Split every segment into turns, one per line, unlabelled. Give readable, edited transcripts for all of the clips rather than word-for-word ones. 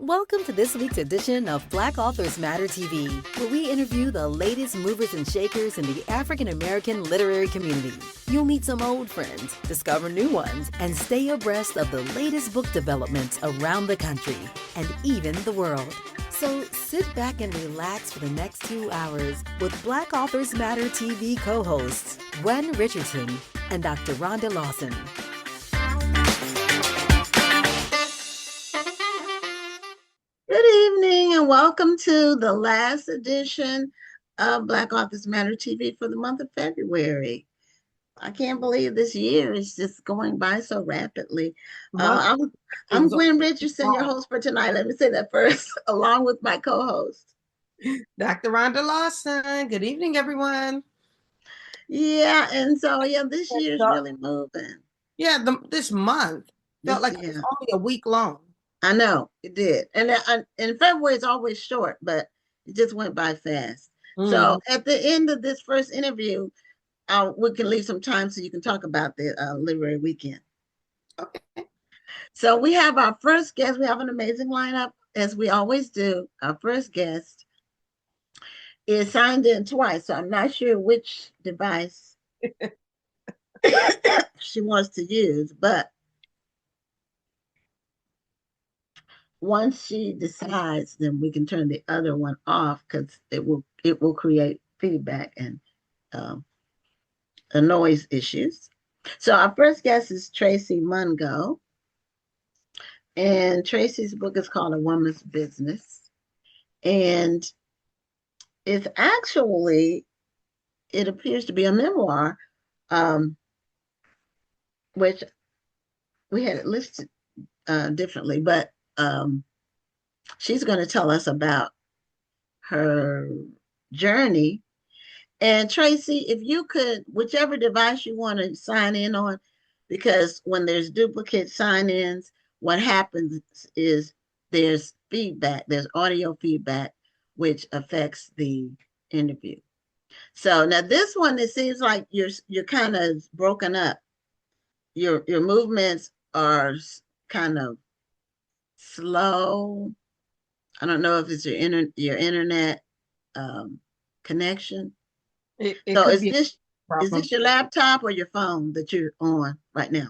Welcome to this week's edition of Black Authors Matter TV, where we interview the latest movers and shakers in the African American literary community. You'll meet some old friends, discover new ones, and stay abreast of the latest book developments around the country and even the world. So sit back and relax for the next 2 hours with Black Authors Matter TV co-hosts Gwen Richardson and Dr. Rhonda Lawson.
Good evening and welcome to the last edition of Black Authors Matter TV for the month of February. I can't believe this year is just going by so rapidly. I'm Gwen Richardson, your host for tonight. Let me say that first, along with my co-host.
Dr. Rhonda Lawson. Good evening, everyone.
Yeah, and so, this year's really moving.
Yeah, this month felt like it was only a week long.
I know, it did. And in February, it's always short, but it just went by fast. So at the end of this first interview, we can leave some time so you can talk about the literary weekend.
Okay.
So we have our first guest. We have an amazing lineup, as we always do. Our first guest is signed in twice, so I'm not sure which device she wants to use, but once she decides, then we can turn the other one off because it will create feedback and noise issues. So our first guest is Tracy Mungo, and Tracy's book is called A Woman's Business, and it's actually, it appears to be a memoir, which we had it listed differently, but she's going to tell us about her journey. And Tracy, if you could, whichever device you want to sign in on, because when there's duplicate sign-ins, what happens is there's feedback, there's audio feedback, which affects the interview. So now this one, it seems like you're kind of broken up. Your movements are kind of slow. I don't know if it's your internet connection. So is this your laptop or your phone that you're on right now?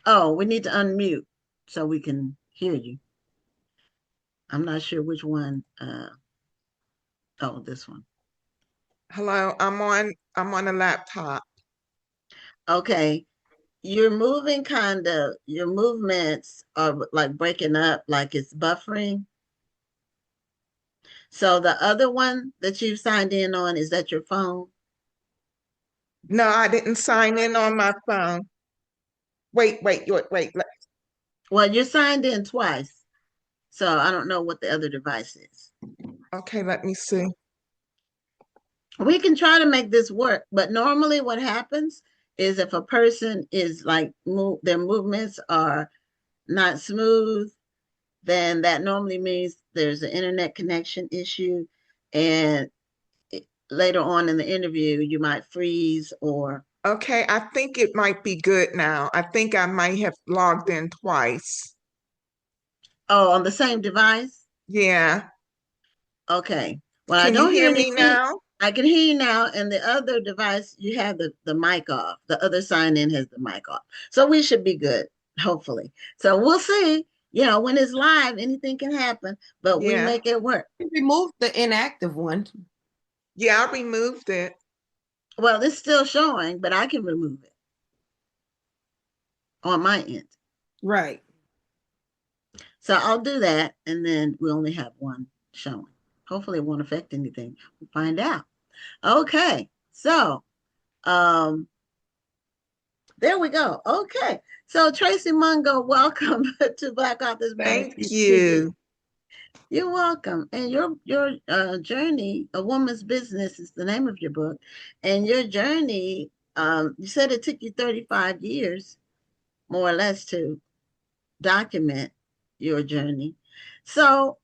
Oh, we need to unmute so we can hear you. I'm not sure which one. Oh, this one.
Hello, I'm on a laptop.
Okay. You're moving your movements are like breaking up, like it's buffering. So the other one that you signed in on, is that your phone?
No, I didn't sign in on my phone. Wait.
Well, you're signed in twice. So I don't know what the other device is.
Okay, let me see.
We can try to make this work, but normally what happens is if a person is like their movements are not smooth, then that normally means there's an internet connection issue, and later on in the interview you might freeze or.
Okay, I think it might be good now. I think I might have logged in twice.
Oh, on the same device?
Yeah.
Okay. Well,
Can
I don't
you hear
anything.
me now?
I can hear you now, and the other device, you have the mic off. The other sign-in has the mic off. So we should be good, hopefully. So we'll see. When it's live, anything can happen, but we make it work.
Remove the inactive one.
Yeah, I removed it.
Well, it's still showing, but I can remove it on my end.
Right.
So I'll do that, and then we only have one showing. Hopefully it won't affect anything. We'll find out. Okay, so there we go. Okay, so Tracy Mungo, welcome to Black Authors Matter.
Thank you.
You're welcome. And your journey, A Woman's Business, is the name of your book. And your journey, you said it took you 35 years, more or less, to document your journey. So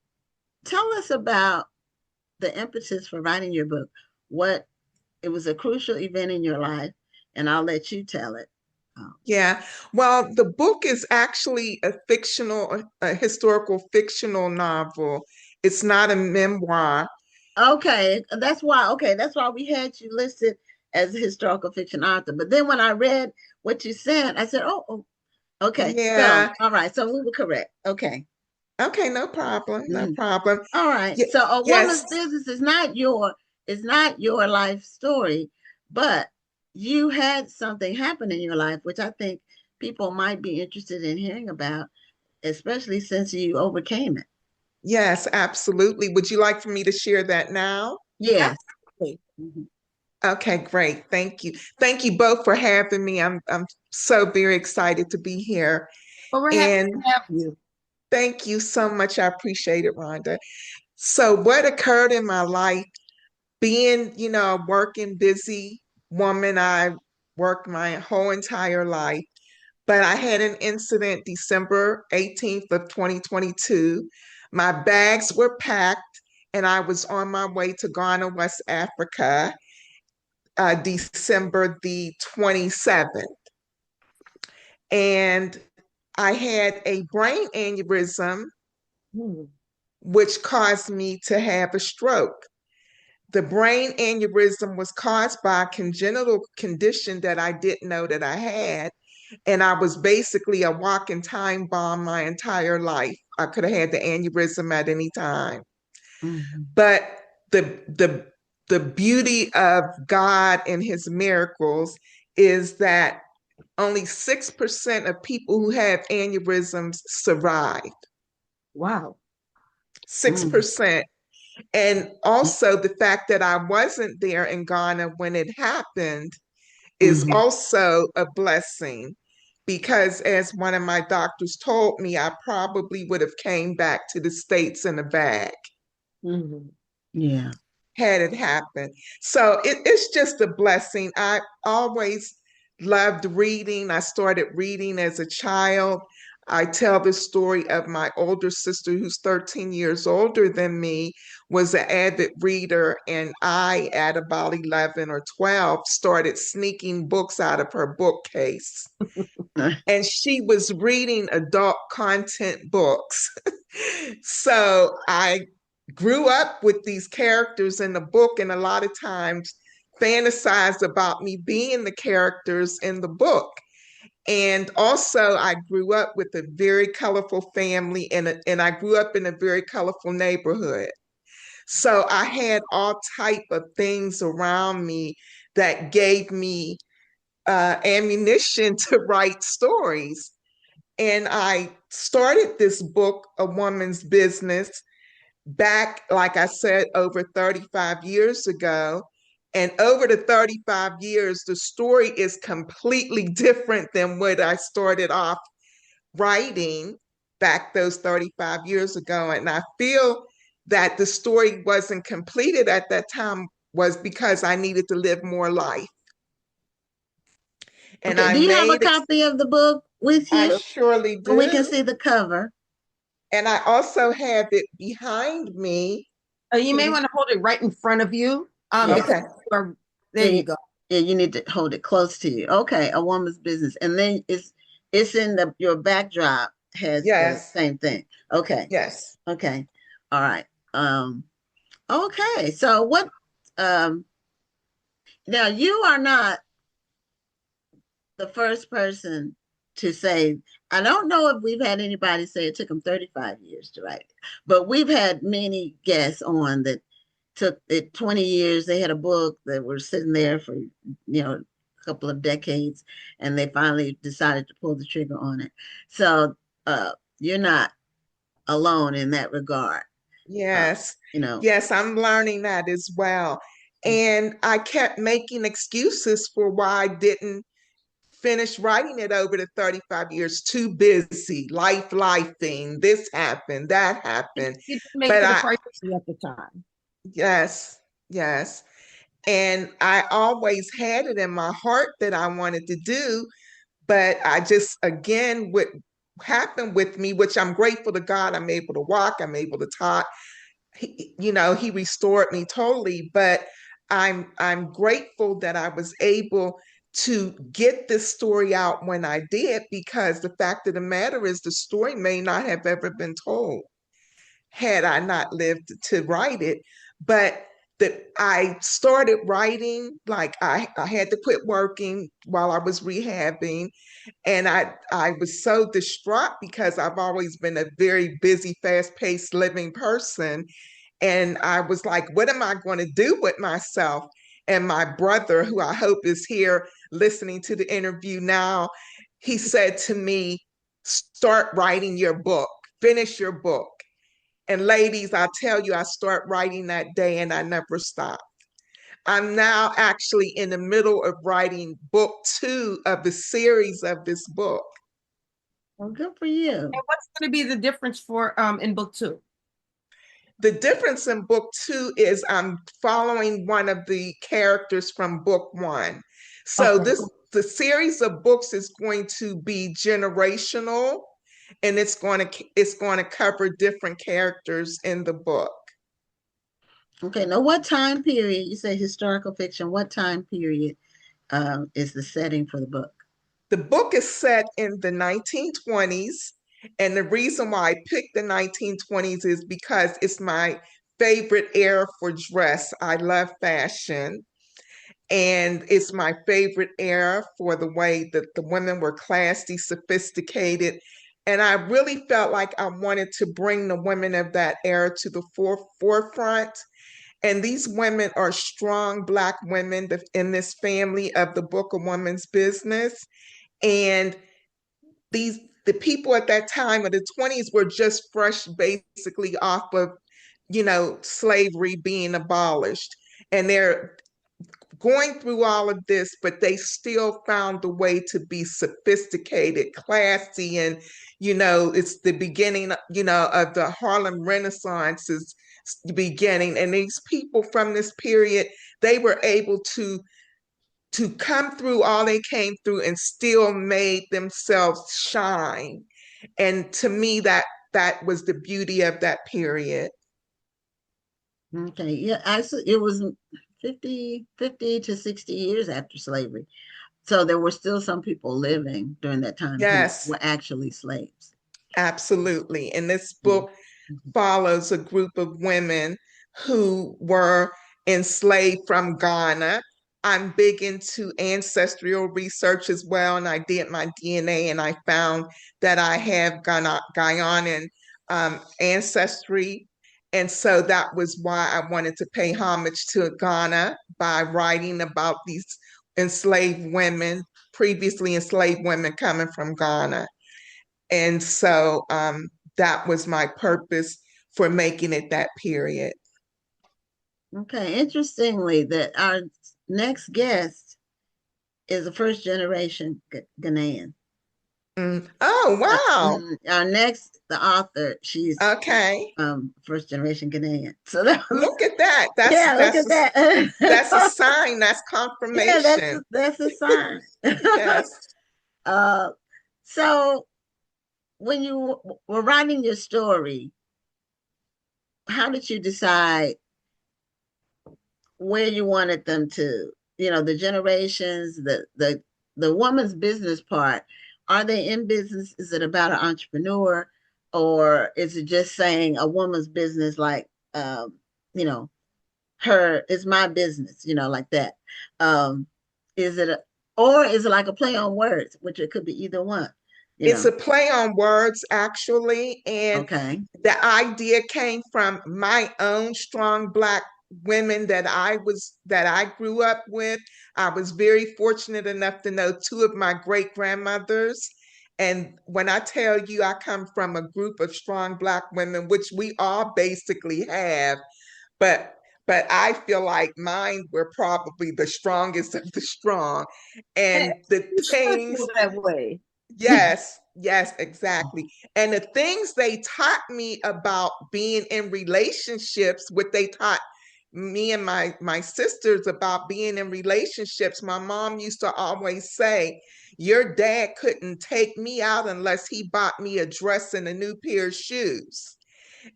tell us about the impetus for writing your book. It was a crucial event in your life, and I'll let you tell it.
Yeah. Well, the book is actually a historical fictional novel. It's not a memoir.
Okay, that's why we had you listed as a historical fiction author. But then when I read what you said, I said, oh, okay. So,
Yeah.
all right. So we were correct. Okay.
Okay, no problem. No
Mhm.
problem.
All right.
Ye-
So a
yes.
woman's business is not your life story, but you had something happen in your life, which I think people might be interested in hearing about, especially since you overcame it.
Yes, absolutely. Would you like for me to share that now?
Yes.
Absolutely.
Mhm.
Okay, great. Thank you. Thank you both for having me. I'm so very excited to be here.
But we're happy
And
to have you.
thank you so much. I appreciate it, Rhonda. So what occurred in my life, being, a working, busy woman, I worked my whole entire life. But I had an incident December 18th of 2022. My bags were packed and I was on my way to Ghana, West Africa, December the 27th. And I had a brain aneurysm,
Hmm.
which caused me to have a stroke. The brain aneurysm was caused by a congenital condition that I didn't know that I had. And I was basically a walking time bomb my entire life. I could have had the aneurysm at any time.
Mhm.
But the beauty of God and his miracles is that only 6% of people who have aneurysms survive.
Wow.
6%. And also the fact that I wasn't there in Ghana when it happened is
Mhm.
also a blessing because as one of my doctors told me, I probably would have came back to the States in a bag
Mhm.
Yeah.
had it happened. So it's just a blessing. I always loved reading. I started reading as a child. I tell the story of my older sister, who's 13 years older than me, was an avid reader, and I, at about 11 or 12, started sneaking books out of her bookcase. And she was reading adult content books. So I grew up with these characters in the book, and a lot of times fantasized about me being the characters in the book. And also, I grew up with a very colorful family, and I grew up in a very colorful neighborhood. So I had all type of things around me that gave me ammunition to write stories. And I started this book, A Woman's Business, back, like I said, over 35 years ago. And over the 35 years, the story is completely different than what I started off writing back those 35 years ago. And I feel that the story wasn't completed at that time was because I needed to live more life. And
Okay.
I
Do you have a
made it,
copy of the book with
I
you?
surely
So we can
do.
see the cover.
And I also have it behind me.
You
Can
may
you?
want to hold it right in front of you.
Yeah.
Because
Okay.
there
Yeah,
you go.
yeah, you need to hold it close to you. Okay, a woman's business. And then it's in your backdrop has the
Yes.
same thing. Okay.
Yes.
Okay. All right. Okay. So what um now you are not the first person to say, I don't know if we've had anybody say it took them 35 years to write it, but we've had many guests on that took it 20 years. They had a book that were sitting there for, a couple of decades, and they finally decided to pull the trigger on it. So you're not alone in that regard. Uh,
Yes.
you know,
Yes, I'm learning that as well. And I kept making excuses for why I didn't finish writing it over the 35 years. Too busy, life thing, this happened, that happened.
You didn't make
But
it a priority at the time.
yes, yes. And I always had it in my heart that I wanted to do, but I just, again, what happened with me, which I'm grateful to God, I'm able to walk, I'm able to talk. He restored me totally, but I'm grateful that I was able to get this story out when I did, because the fact of the matter is the story may not have ever been told had I not lived to write it. But that I started writing, like I had to quit working while I was rehabbing. And I was so distraught because I've always been a very busy, fast-paced living person. And I was like, what am I going to do with myself? And my brother, who I hope is here listening to the interview now, he said to me, start writing your book, finish your book. And ladies, I tell you, I start writing that day and I never stop. I'm now actually in the middle of writing book 2 of the series of this book.
Well, good for you.
And what's going to be the difference for in book 2?
The difference in book 2 is I'm following one of the characters from book 1. So
Okay.
the series of books is going to be generational, and it's going to cover different characters in the book.
Okay, now what time period, you say historical fiction, what time period is the setting for the book?
The book is set in the 1920s. And the reason why I picked the 1920s is because it's my favorite era for dress. I love fashion. And it's my favorite era for the way that the women were classy, sophisticated. And I really felt like I wanted to bring the women of that era to the forefront. And these women are strong Black women in this family of the Book of Women's Business. And the people at that time of the 20s were just fresh, basically off of, slavery being abolished. And they're going through all of this, but they still found a way to be sophisticated, classy, and, it's the beginning, of the Harlem Renaissance is beginning. And these people from this period, they were able to come through all they came through and still made themselves shine. And to me, that was the beauty of that period.
Okay, yeah, it was 50 to 60 years after slavery. So there were still some people living during that time
Yes,
who were actually slaves.
absolutely. And this book follows a group of women who were enslaved from Ghana. I'm big into ancestral research as well, and I did my DNA, and I found that I have Ghanaian ancestry. And so that was why I wanted to pay homage to Ghana by writing about these enslaved women, previously enslaved women coming from Ghana. And so that was my purpose for making it that period.
Okay, interestingly, that our next guest is a first generation Ghanaian.
Oh, wow.
The author, she's
okay.
First generation Ghanaian. So
look at that.
Look at that.
That's a sign. That's confirmation.
Yeah, that's a sign.
Yes.
So when you were writing your story, how did you decide where you wanted them to, the generations, the woman's business part? Are they in business? Is it about an entrepreneur, or is it just saying a woman's business, like, her is my business, like that? Is it like a play on words, which it could be either one?
It's a play on words, actually. And
okay,
the idea came from my own strong Black women that I grew up with. I was very fortunate enough to know 2 of my great grandmothers. And when I tell you I come from a group of strong Black women, which we all basically have, but I feel like mine were probably the strongest of the strong. And the things
that way.
Yes, exactly. And the things they taught me about being in relationships, what they taught me and my sisters about being in relationships, my mom used to always say, your dad couldn't take me out unless he bought me a dress and a new pair of shoes.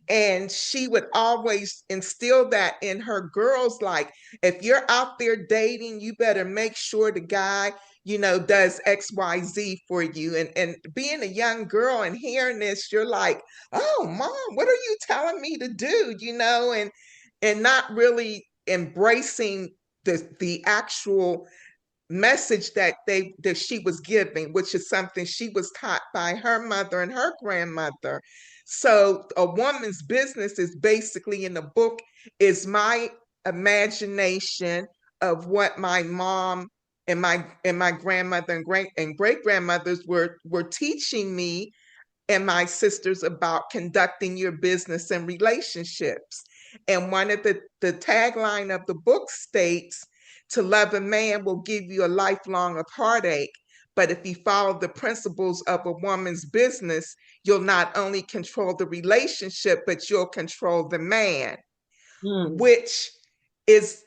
And she would always instill that in her girls, like, if you're out there dating, you better make sure the guy, does XYZ for you. And being a young girl and hearing this, you're like, oh, mom, what are you telling me to do? And not really embracing the actual message that she was giving, which is something she was taught by her mother and her grandmother. So a woman's business is basically, in the book, is my imagination of what my mom and my grandmother and great grandmothers were teaching me and my sisters about conducting your business and relationships. And one of the tagline of the book states, to love a man will give you a lifelong of heartache. But if you follow the principles of a woman's business, you'll not only control the relationship, but you'll control the man, which is,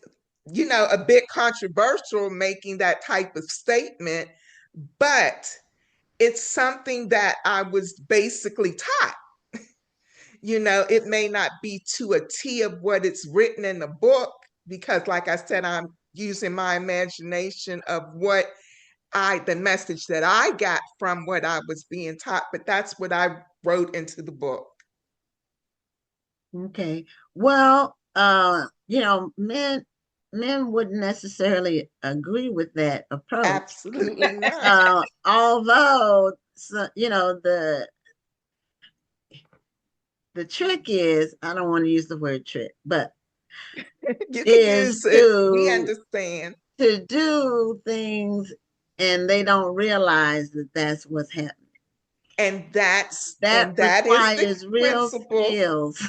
a bit controversial making that type of statement, but it's something that I was basically taught. It may not be to a T of what it's written in the book, because like I said, I'm using my imagination of the message that I got from what I was being taught, but that's what I wrote into the book.
Okay. Well, men wouldn't necessarily agree with that approach.
Absolutely not.
Although, the trick is, I don't want to use the word trick, but
you can
is
use it. We understand.
To do things and they don't realize that that's what's happening.
And that
requires
is the
real
principle.
Skills.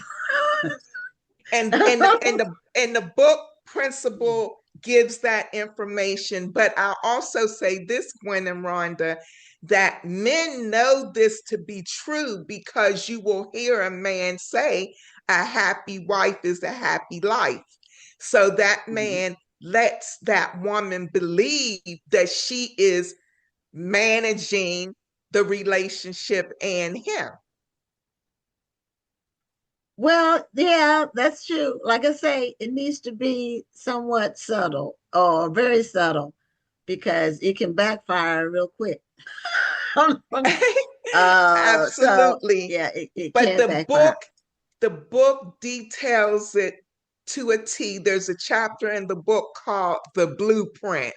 and the book principle gives that information. But I'll also say this, Gwen and Rhonda, that men know this to be true, because you will hear a man say, a happy wife is a happy life. So that man lets that woman believe that she is managing the relationship and him.
Well, yeah, that's true. Like I say, it needs to be somewhat subtle or very subtle, because it can backfire real quick.
Absolutely.
So, yeah, it
but
can
the
backfire.
book details it to a T. There's a chapter in the book called The Blueprint.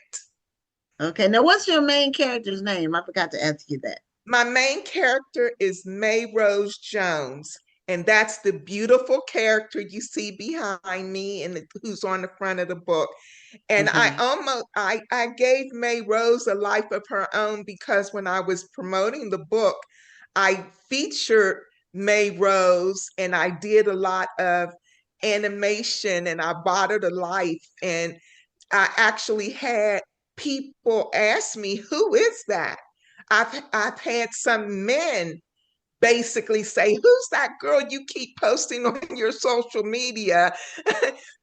Okay, now what's your main character's name? I forgot to ask you that.
My main character is May Rose Jones, and that's the beautiful character you see behind me and who's on the front of the book. And I gave May Rose a life of her own, because when I was promoting the book, I featured May Rose and I did a lot of animation and I bought her to life. And I actually had people ask me, who is that? I've had some men basically say, who's that girl you keep posting on your social media?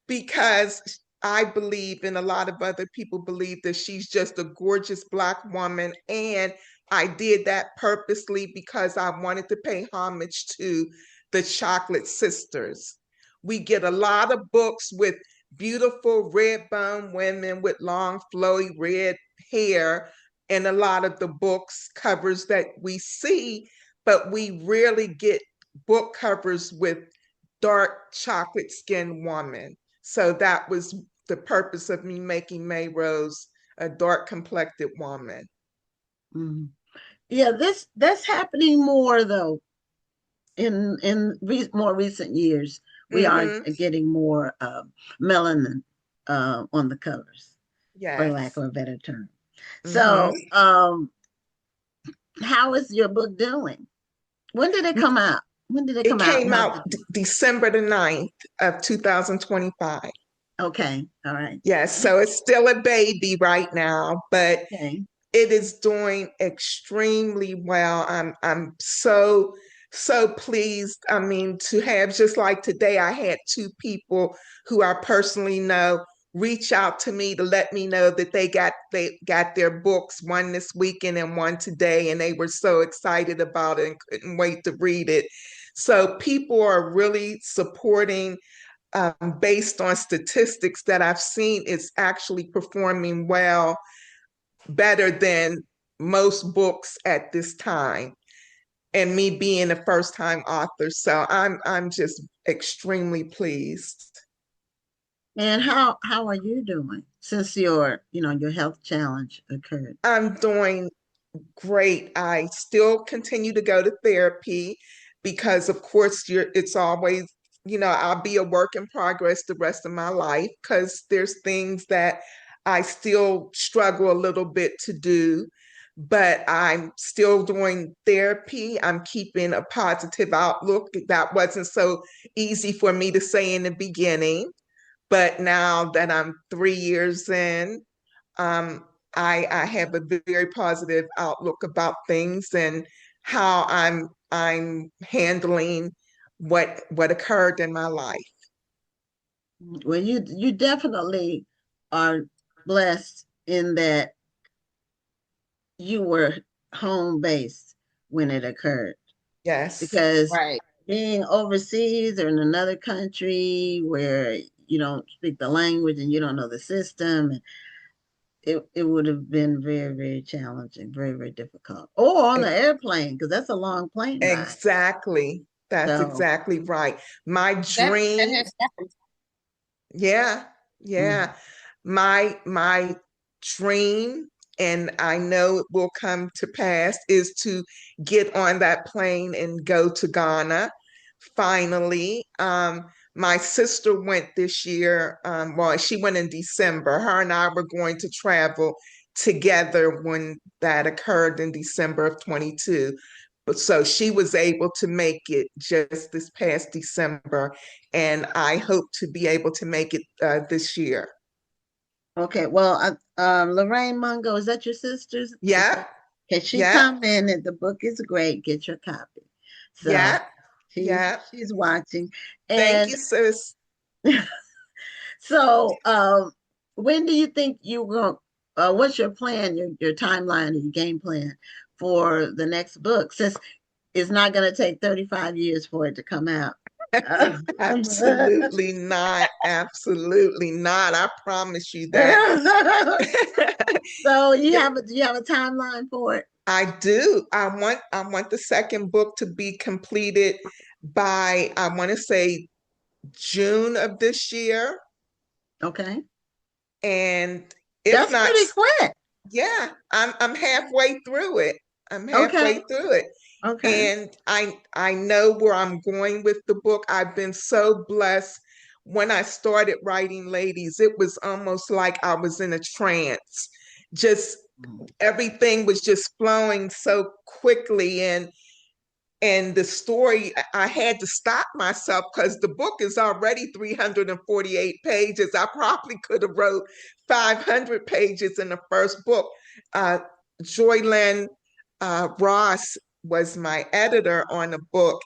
Because I believe, and a lot of other people believe, that she's just a gorgeous Black woman. And I did that purposely because I wanted to pay homage to the Chocolate Sisters. We get a lot of books with beautiful red bone women with long flowy red hair in a lot of the books covers that we see, but we rarely get book covers with dark chocolate skinned woman. So that was the purpose of me making May Rose a dark complected woman.
Mm-hmm. Yeah, that's happening more though. In more recent years, we are getting more melanin on the covers, for lack of a better term. So, how is your book doing? When did it come out? When did it come out?
It came out December the 9th of 2025.
Okay, all right.
Yes, so it's still a baby right now, but it is doing extremely well. I'm so pleased. I mean, to have, just like today, I had two people who I personally know reach out to me to let me know that they got their books, one this weekend and one today, and they were so excited about it and couldn't wait to read it. So people are really supporting based on statistics that I've seen. It's actually performing well, better than most books at this time. And me being a first time author. So I'm just extremely pleased.
And how are you doing since your health challenge occurred?
I'm doing great. I still continue to go to therapy because of course it's always, I'll be a work in progress the rest of my life because there's things that I still struggle a little bit to do, but I'm still doing therapy. I'm keeping a positive outlook. That wasn't so easy for me to say in the beginning, but now that I'm 3 years in, um, I have a very positive outlook about things and how I'm handling what occurred in my life.
Well, you definitely are blessed in that you were home based when it occurred,
Yes,
because
Right.
being overseas or in another country where you don't speak the language and you don't know the system, it would have been very, very challenging, very, very difficult. Or on the
e-
airplane, because that's a long plane ride.
exactly. That's
So,
exactly right. My
That
dream,
has happened.
yeah, yeah.
mhm.
My dream, and I know it will come to pass, is to get on that plane and go to Ghana finally. My sister went this year. Well, she went in December. Her and I were going to travel together when that occurred in December of 22. But so she was able to make it just this past December, and I hope to be able to make it this year.
Okay, well, Lorraine Mungo, is that your sister's?
Yeah,
Can she
yeah,
commented the book is great. Get your copy. So
yeah,
she's
yeah.
she's watching.
Thank
And
you, sis.
so when do you think you will what's your plan, your timeline or your game plan for the next book? Since it's not going to take 35 years for it to come out.
Absolutely not. Absolutely not. I promise you that.
So do you have a timeline for it?
I do. I want the second book to be completed by, I want to say, June of this year.
Okay.
And if
That's
not,
pretty quick.
yeah, I'm halfway through it. I'm halfway
Okay.
through it.
Okay.
And I know where I'm going with the book. I've been so blessed. When I started writing Ladies, it was almost like I was in a trance. Just everything was just flowing so quickly, and the story, I had to stop myself because the book is already 348 pages. I probably could have wrote 500 pages in the first book. uh, Joylyn Ross was my editor on the book,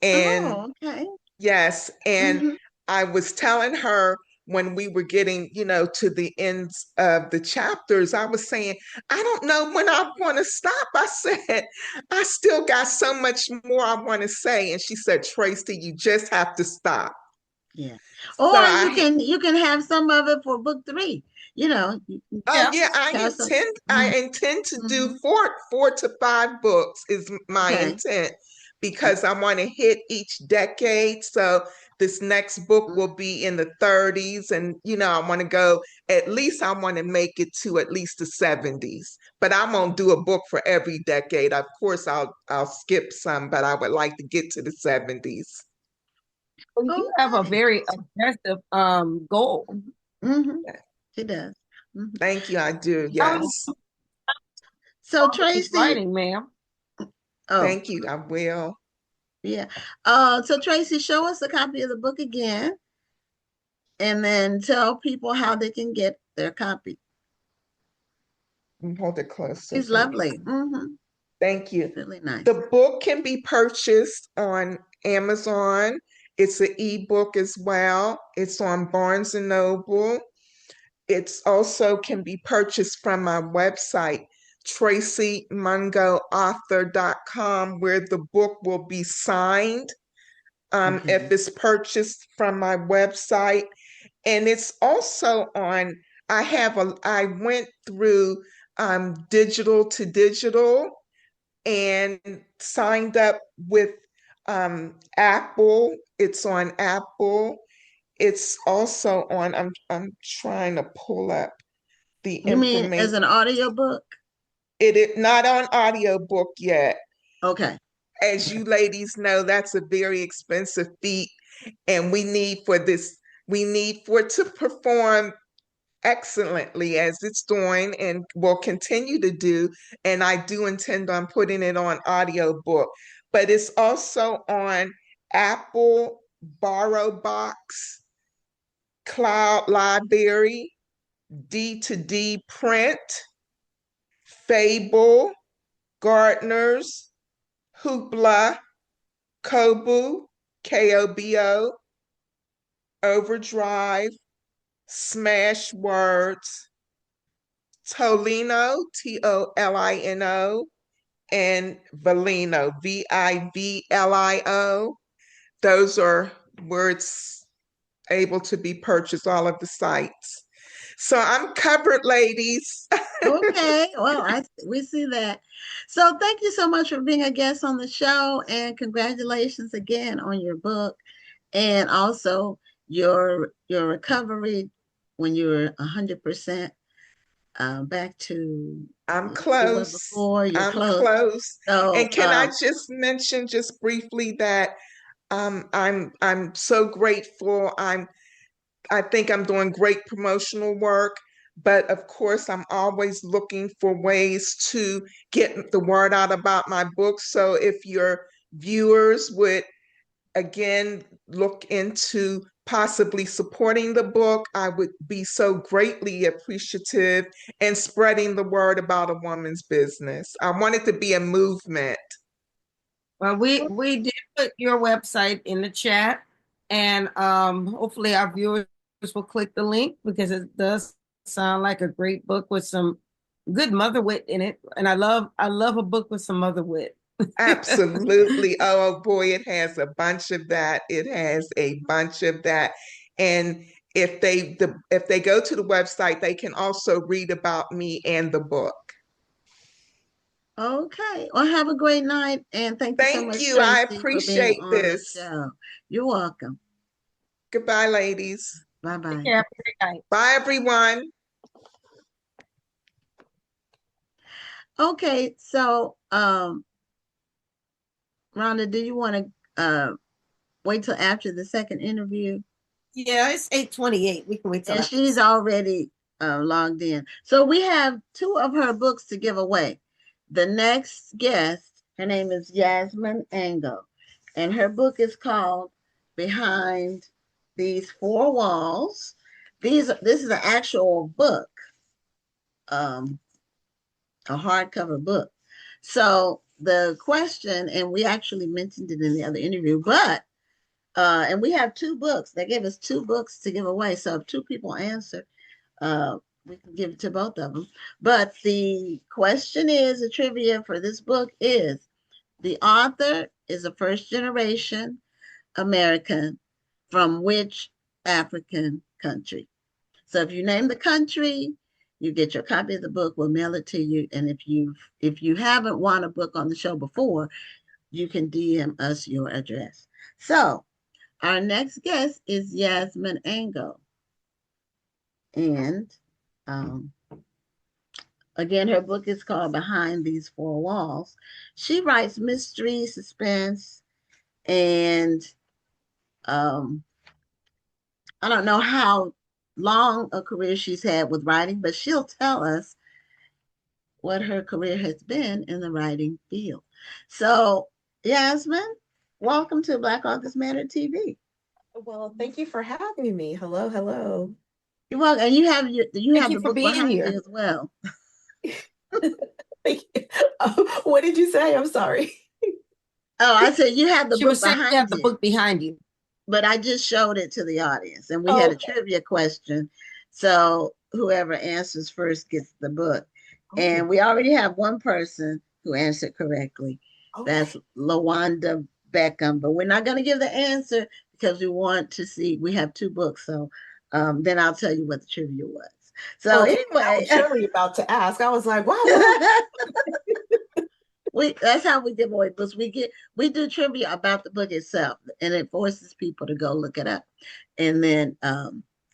and
Oh, okay.
yes, and
Hmm.
I was telling her when we were getting, to the ends of the chapters, I was saying, I don't know when I want to stop. I said, I still got so much more I want to say. And she said, Tracy, you just have to stop.
Yeah.
So
Or you can have some of it for book three. You can
oh
Yeah.
yeah, I
have some.
intend I
Mhm,
intend to do
mhm.
four to five books is my
Okay.
intent, because I want to hit each decade. So this next book will be in the 30s, and I want to go, at least I want to make it to at least the 70s. But I won't do a book for every decade. Of course I'll skip some, but I would like to get to the 70s.
Well, you have a
Okay.
very aggressive goal.
Hmm. She does. Hmm.
Thank you, I do.
How many
Yes.
So
is
Tracy,
writing, ma'am?
oh
Thank you. I will.
yeah. So Tracy, show us a copy of the book again, and then tell people how they can get their copy.
Hold it closer
She's
so you can
lovely.
see.
Hmm.
Thank you.
Really nice.
The book can be purchased on Amazon. It's an ebook as well. It's on Barnes and Noble. It's also can be purchased from my website, tracymungoauthor.com, where the book will be signed if it's purchased from my website. And it's also on, I went through digital to digital and signed up with Apple. It's on Apple. It's also on, I'm trying to pull up the
You mean
information.
as an audiobook?
It is not on audiobook yet.
Okay.
As you ladies know, that's a very expensive feat, and we need for it to perform excellently as it's doing and will continue to do. And I do intend on putting it on audiobook, but it's also on Apple, Borrow Box, Cloud Library, D2D Print, Fable, Gardeners, Hoopla, Kobo, Kobo, Overdrive, Smash Words, Tolino, Tolino, and Vivlio, Vivlio. Those are words able to be purchased, all of the sites. So I'm covered, ladies.
Okay. Well, we see that. So thank you so much for being a guest on the show, and congratulations again on your book, and also your recovery when you were 100% back to
I'm
you were
close.
before. You're
I'm
close.
close.
So
And can I just mention just briefly that I'm so grateful. I think I'm doing great promotional work, but of course I'm always looking for ways to get the word out about my book. So if your viewers would again look into possibly supporting the book, I would be so greatly appreciative in spreading the word about a woman's business. I want it to be a movement.
Well, we did put your website in the chat, and hopefully our viewers will click the link, because it does sound like a great book with some good mother wit in it. And I love a book with some mother wit.
Absolutely. Oh boy, it has a bunch of that. It has a bunch of that. And if they go to the website, they can also read about me and the book.
okay. Well, have a great night, and thank you so
Thank
much,
you. I
Tracy, for being
appreciate
on the
this.
show. You're welcome.
Goodbye, ladies.
Bye
Take
bye.
care. Have a great night.
Bye, everyone.
Okay, so Rhonda, do you want to wait till after the second interview?
Yeah, it's 8:28. We can wait till
And
after.
she's already logged in. So we have two of her books to give away. The next guest, her name is Yasmin Angoe, and her book is called Behind These Four Walls. This is an actual book, a hardcover book. So the question, and we actually mentioned it in the other interview, but and we have two books. They gave us two books to give away. So if two people answer, we can give it to both of them. But the question is, the trivia for this book is, the author is a first generation American from which African country? So if you name the country, you get your copy of the book. We'll mail it to you. And if you haven't won a book on the show before, you can DM us your address. So our next guest is Yasmin Angoe. And again, her book is called Behind These Four Walls. She writes mystery, suspense, and I don't know how long a career she's had with writing, but she'll tell us what her career has been in the writing field. So, Yasmin, welcome to Black Authors Matter TV.
Well, thank you for having me. Hello, hello.
You're welcome. And you have
Thank you
the
for
book
being
behind
here.
you as well.
Thank you. What did you say? I'm sorry.
Oh, I said you have the
She
book
was saying you have
behind
the
you,
book behind you.
but I just showed it to the audience, and we
Oh,
had a
okay.
trivia question. So whoever answers first gets the book. And
Oh,
we already have one person who answered correctly.
okay.
That's Lawanda Beckham, but we're not going to give the answer because we want to see. We have two books, so then I'll tell you what the trivia was. So
Okay, I
anyway,
was surely about to ask. I was like, wow.
that's how we give away books. We do trivia about the book itself, and it forces people to go look it up, and then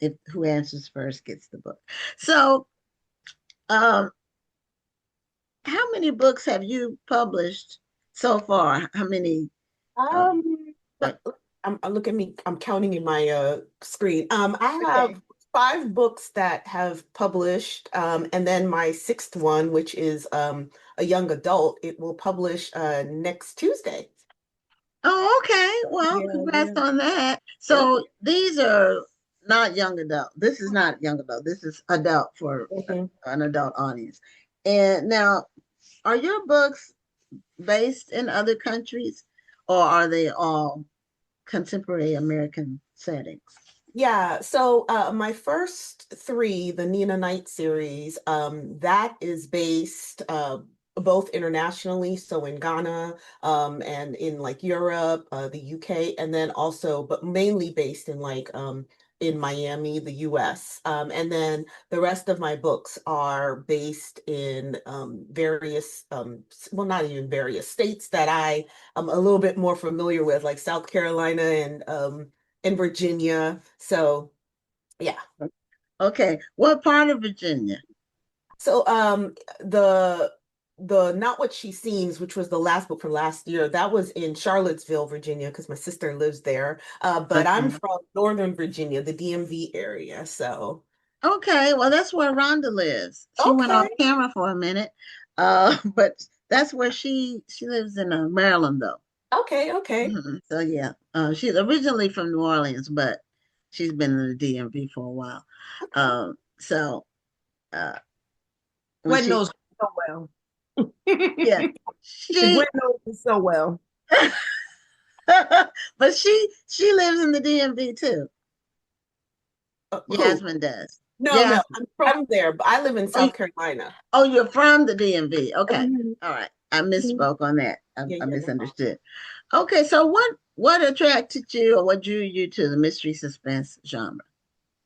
if who answers first gets the book. So um, how many books have you published so far? How many? Um,
Um,
like,
look at me. I'm counting in my screen. I
okay.
have 5 books that have published, and then my 6th one, which is a young adult, it will publish next Tuesday.
Oh, okay. Well,
Yeah,
congrats
yeah.
on that.
Thank
So these are not young adult. This is not young adult. This is adult for
you.
an adult audience. And now, are your books based in other countries, or are they all contemporary American settings?
Yeah, so my first 3, the Nina Knight series, that is based both internationally, so in Ghana, and in like Europe, the UK, and then also, but mainly based in like in Miami, the US. And then the rest of my books are based in various, well, not even various states that I am a little bit more familiar with, like South Carolina and in Virginia. So yeah.
Okay. What part of Virginia?
So the Not What She Seems, which was the last book from last year, that was in Charlottesville, Virginia, because my sister lives there. But I'm
Okay.
from Northern Virginia, the DMV area. So
Okay. Well, that's where Rhonda lives. She went off
okay,
camera for a minute, but that's where she lives in Maryland, though.
okay.
So yeah, she's originally from New Orleans, but she's been in the DMV for a while.
Okay.
So uh, when
Gwen
she,
knows so well.
yeah,
Gwen
she,
knows me so well.
but she lives in the DMV too.
Who?
Yasmin does.
No,
Yasmin.
I'm from there, but I live in
Oh,
South Carolina.
oh, you're from the DMV. Okay,
Mhm.
all right. I
Mhm.
misspoke on that.
Yeah,
I
yeah, no problem.
misunderstood. Okay, so what attracted you or what drew you to the mystery suspense genre?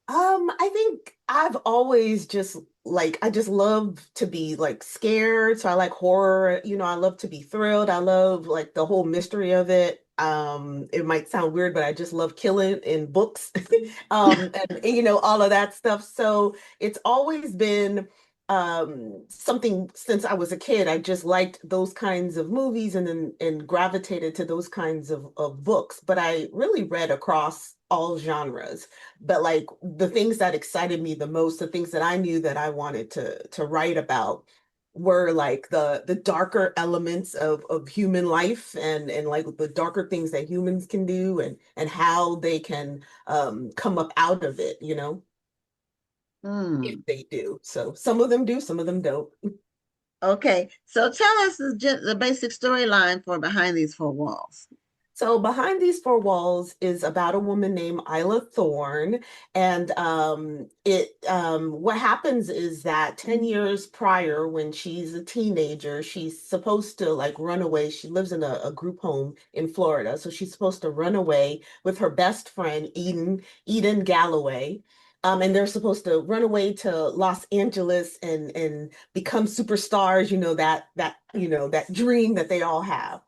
I think I've always just like I just love to be like scared. So I like horror, I love to be thrilled. I love like the whole mystery of it. It might sound weird, but I just love killing in books. And all of that stuff. So it's always been something since I was a kid. I just liked those kinds of movies and gravitated to those kinds of books. But I really read across all genres, but like the things that excited me the most, the things that I knew that I wanted to write about were like the darker elements of human life and like the darker things that humans can do and how they can come up out of it, if
Hmm.
they do. So some of them do, some of them don't.
Okay, so tell us the basic storyline for Behind These Four Walls.
So Behind These Four Walls is about a woman named Isla Thorne. And what happens is that 10 years prior, when she's a teenager, she's supposed to like run away. She lives in a group home in Florida. So she's supposed to run away with her best friend, Eden Galloway. And they're supposed to run away to Los Angeles and become superstars, that dream that they all have.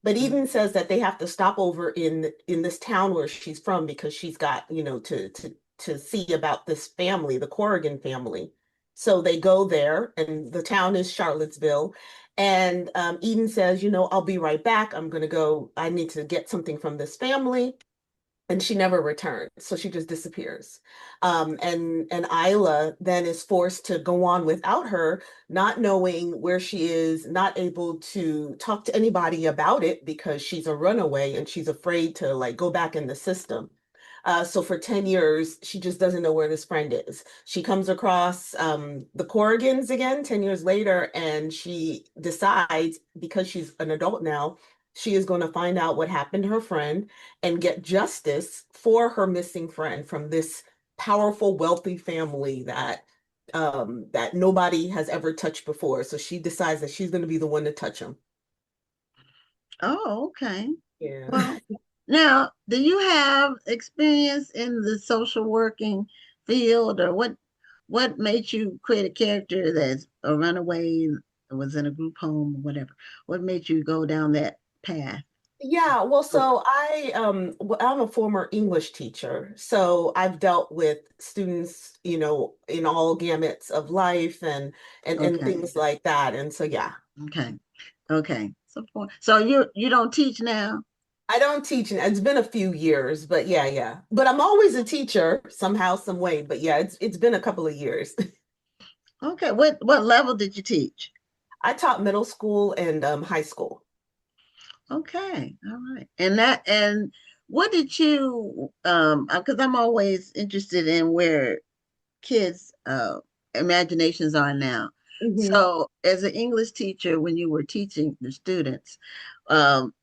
But Eden says that they have to stop over in this town where she's from because she's got, to see about this family, the Corrigan family. So they go there, and the town is Charlottesville. And Eden says, I'll be right back. I'm gonna go. I need to get something from this family, and she never returns, so she just disappears. And Isla then is forced to go on without her, not knowing where she is, not able to talk to anybody about it because she's a runaway and she's afraid to like go back in the system. So for 10 years, she just doesn't know where this friend is. She comes across the Corrigans again 10 years later, and she decides, because she's an adult now, she is going to find out what happened to her friend and get justice for her missing friend from this powerful, wealthy family that nobody has ever touched before. So she decides that she's going to be the one to touch him.
Oh, okay.
Yeah.
Well, now, do you have experience in the social working field, or what made you create a character that's a runaway, was in a group home or whatever? What made you go down that path?
Yeah, well,
Oh,
so I'm a former English teacher, so I've dealt with students, in all gamuts of life and
okay,
things like that. And so yeah,
okay, okay. So you don't teach now?
I don't teach, and it's been a few years, but yeah, yeah. But I'm always a teacher somehow, some way. But yeah, it's been a couple of years.
Okay, what level did you teach?
I taught middle school and high school.
Okay, all right. And what did you because I'm always interested in where kids imaginations are now.
Hmm.
So as an English teacher, when you were teaching the students, um,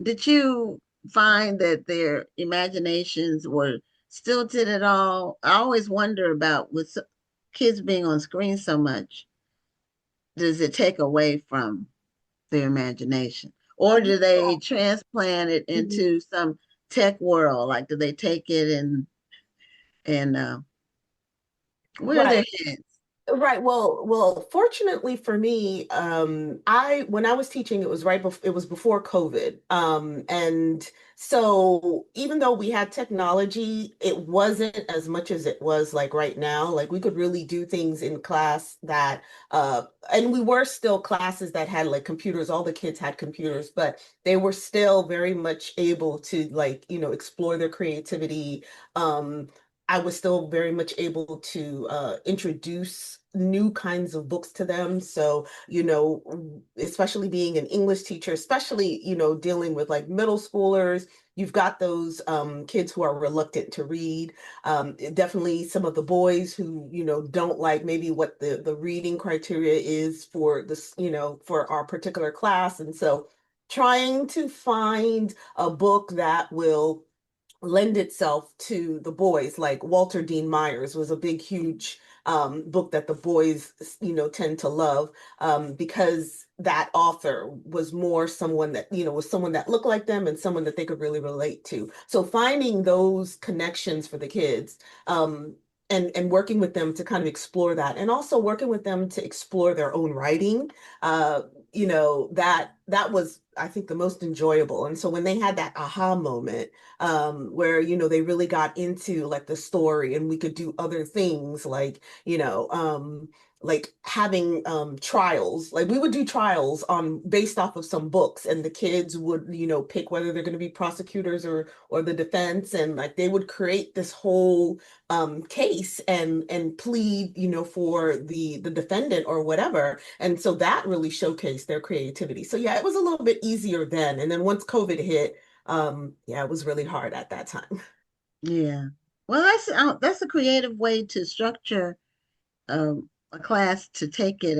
did you find that their imaginations were stilted at all? I always wonder about with kids being on screen so much, does it take away from their imagination? Or do they transplant it
Mhm.
into some tech world? Like, do they take it and where are their
Right.
heads?
Right. Well, fortunately for me, when I was teaching, it was before COVID. And so even though we had technology, it wasn't as much as it was like right now. Like we could really do things in class that uh and we were still classes that had like computers, all the kids had computers, but they were still very much able to like, explore their creativity. Um, I was still very much able to introduce new kinds of books to them. So, especially being an English teacher, especially, dealing with like middle schoolers, you've got those kids who are reluctant to read. Definitely some of the boys who, don't like maybe what the reading criteria is for this, for our particular class. And so trying to find a book that will lend itself to the boys. Like Walter Dean Myers was a big, huge book that the boys, tend to love because that author was more someone that, was someone that looked like them and someone that they could really relate to. So finding those connections for the kids, and working with them to kind of explore that, and also working with them to explore their own writing, uh, that was, I think, the most enjoyable. And so when they had that aha moment, where they really got into like the story, and we could do other things like having trials. Like we would do trials on based off of some books, and the kids would pick whether they're going to be prosecutors or the defense, and like they would create this whole case and plead for the defendant or whatever. And so that really showcased their creativity. So yeah, it was a little bit easier then. And then once COVID hit, yeah, it was really hard at that time.
Yeah. Well, that's a creative way to structure a class to take it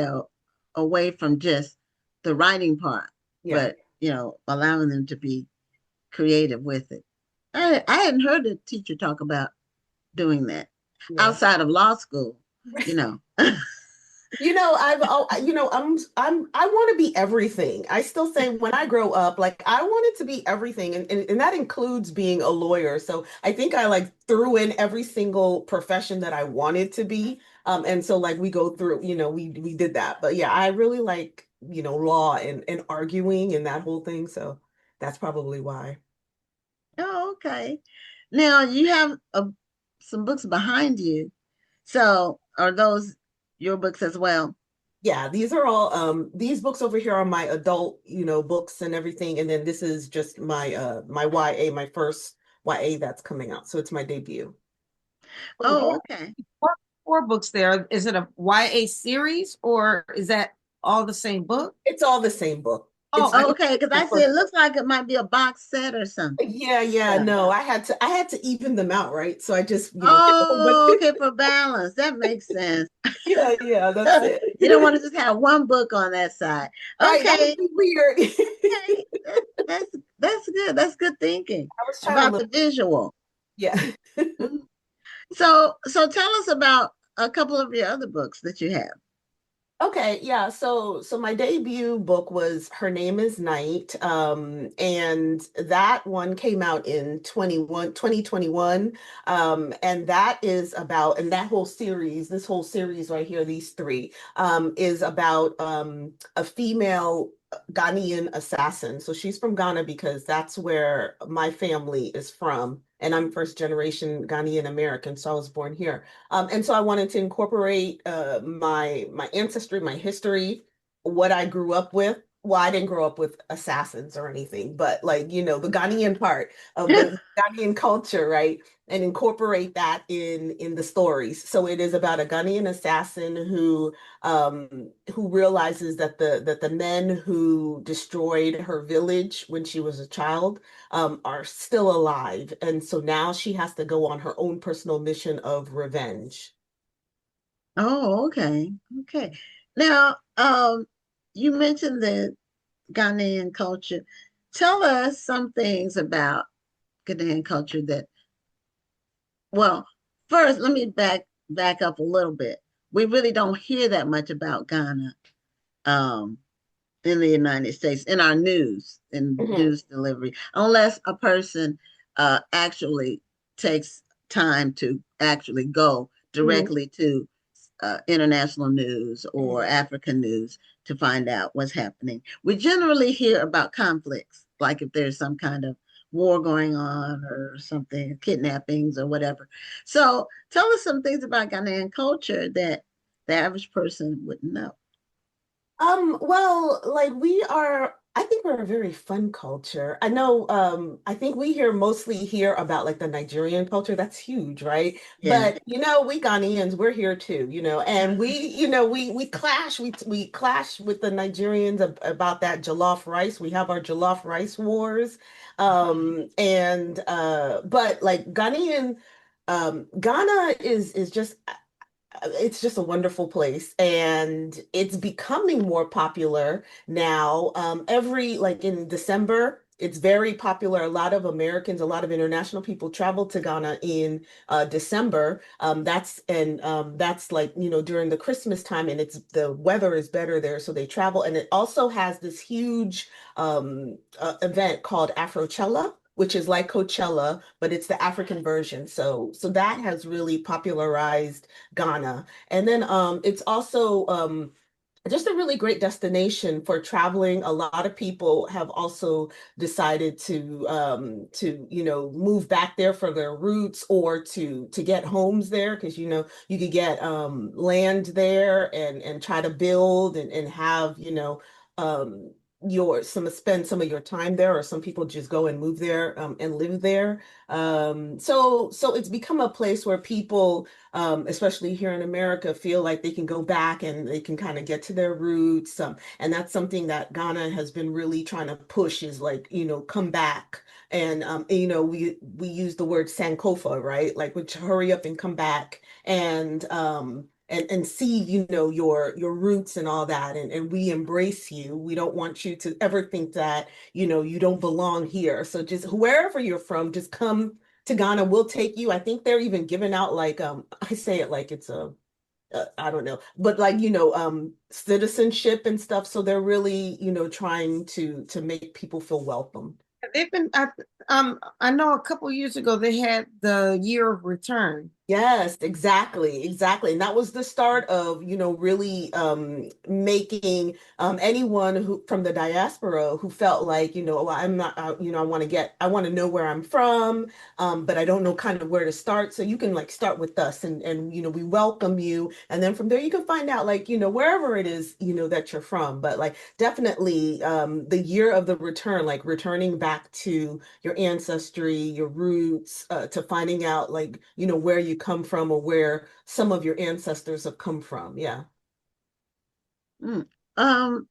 away from just the writing part,
Yeah,
but allowing them to be creative with it. I hadn't heard a teacher talk about doing that
yeah.
outside of law school, you know.
I want to be everything. I still say when I grow up, like I wanted to be everything, and that includes being a lawyer. So I think I like threw in every single profession that I wanted to be. And so like we go through, we did that. But yeah, I really like, law and arguing and that whole thing. So that's probably why.
Oh, okay. Now you have some books behind you. So are those your books as well?
Yeah, these are all these books over here are my adult, books and everything. And then this is just my YA, my first YA that's coming out. So it's my debut.
So there
Oh,
are
okay.
four books there. Is it a YA series or is that all the same book?
It's all the same book.
Oh,
Oh, okay, because
The
I said
first
it
book.
looks like it might be a box set or something.
Yeah, yeah,
Yeah.
no, I had to even them out, right? So I just, did a whole bunch.
Oh, okay, for balance. That makes sense.
Yeah, yeah, that's it.
You don't want to just have one book on that side.
Right, that would
Okay,
be weird.
okay. That's good. That's good thinking
I was trying to
about
look.
the visual.
Yeah.
Mhm. So tell us about a couple of your other books that you have.
Okay, yeah. So my debut book was Her Name is Night. And that one came out in 2021. And that is about, and that whole series, this whole series right here, these three, is about a female Ghanaian assassin. So she's from Ghana because that's where my family is from. And I'm first generation Ghanaian American, so I was born here. And so I wanted to incorporate my ancestry, my history, what I grew up with. Well, I didn't grow up with assassins or anything, but like, the Ghanaian part of the Ghanaian culture, right? And incorporate that in the stories. So it is about a Ghanaian assassin who realizes that the men who destroyed her village when she was a child are still alive. And so now she has to go on her own personal mission of revenge.
Oh, okay. Okay. Now, you mentioned the Ghanaian culture. Tell us some things about Ghanaian culture that, well, first, let me back up a little bit. We really don't hear that much about Ghana um, in the United States in our in
Mhm,
news delivery, unless a person actually takes time to actually go
mhm,
directly to international news or
mhm.
African news to find out what's happening. We generally hear about conflicts, like if there's some kind of war going on or something, kidnappings or whatever. So tell us some things about Ghanaian culture that the average person wouldn't know.
Well, like I think we're a very fun culture. I know, I think we mostly hear about like the Nigerian culture. That's huge, right?
Yeah.
But we Ghanaians, we're here too, and we we clash with the Nigerians about that jollof rice. We have our jollof rice wars. And but like Ghana is just it's just a wonderful place and it's becoming more popular now. Every like in December, it's very popular. A lot of Americans, a lot of international people travel to Ghana in December. That's like, during the Christmas time and the weather is better there. So they travel. And it also has this huge event called Afrochella, which is like Coachella, but it's the African version. So that has really popularized Ghana. And then it's also just a really great destination for traveling. A lot of people have also decided to move back there for their roots or to get homes there because you could get land there and try to build and have um spend some of your time there, or some people just go and move there and live there. So it's become a place where people especially here in America, feel like they can go back and they can kind of get to their roots. And that's something that Ghana has been really trying to push is like, come back. And we use the word Sankofa, right? Like, which hurry up and come back and see, your roots and all that. And we embrace you. We don't want you to ever think that, you don't belong here. So just wherever you're from, just come to Ghana, we'll take you. I think they're even giving out like I say it like it's I don't know, but like citizenship and stuff. So they're really trying to make people feel welcome.
They've been, I know a couple years ago they had the year of return.
Yes, exactly, exactly. And that was the start of, really making anyone who from the diaspora who felt like, well, I'm not, I want to know where I'm from, but I don't know kind of where to start. So you can like start with us and we welcome you. And then from there you can find out like, wherever it is, that you're from. But like definitely the year of the return, like returning back to your ancestry, your roots, to finding out like, where you come from or where some of your ancestors have come from. Yeah.
Mm. Um,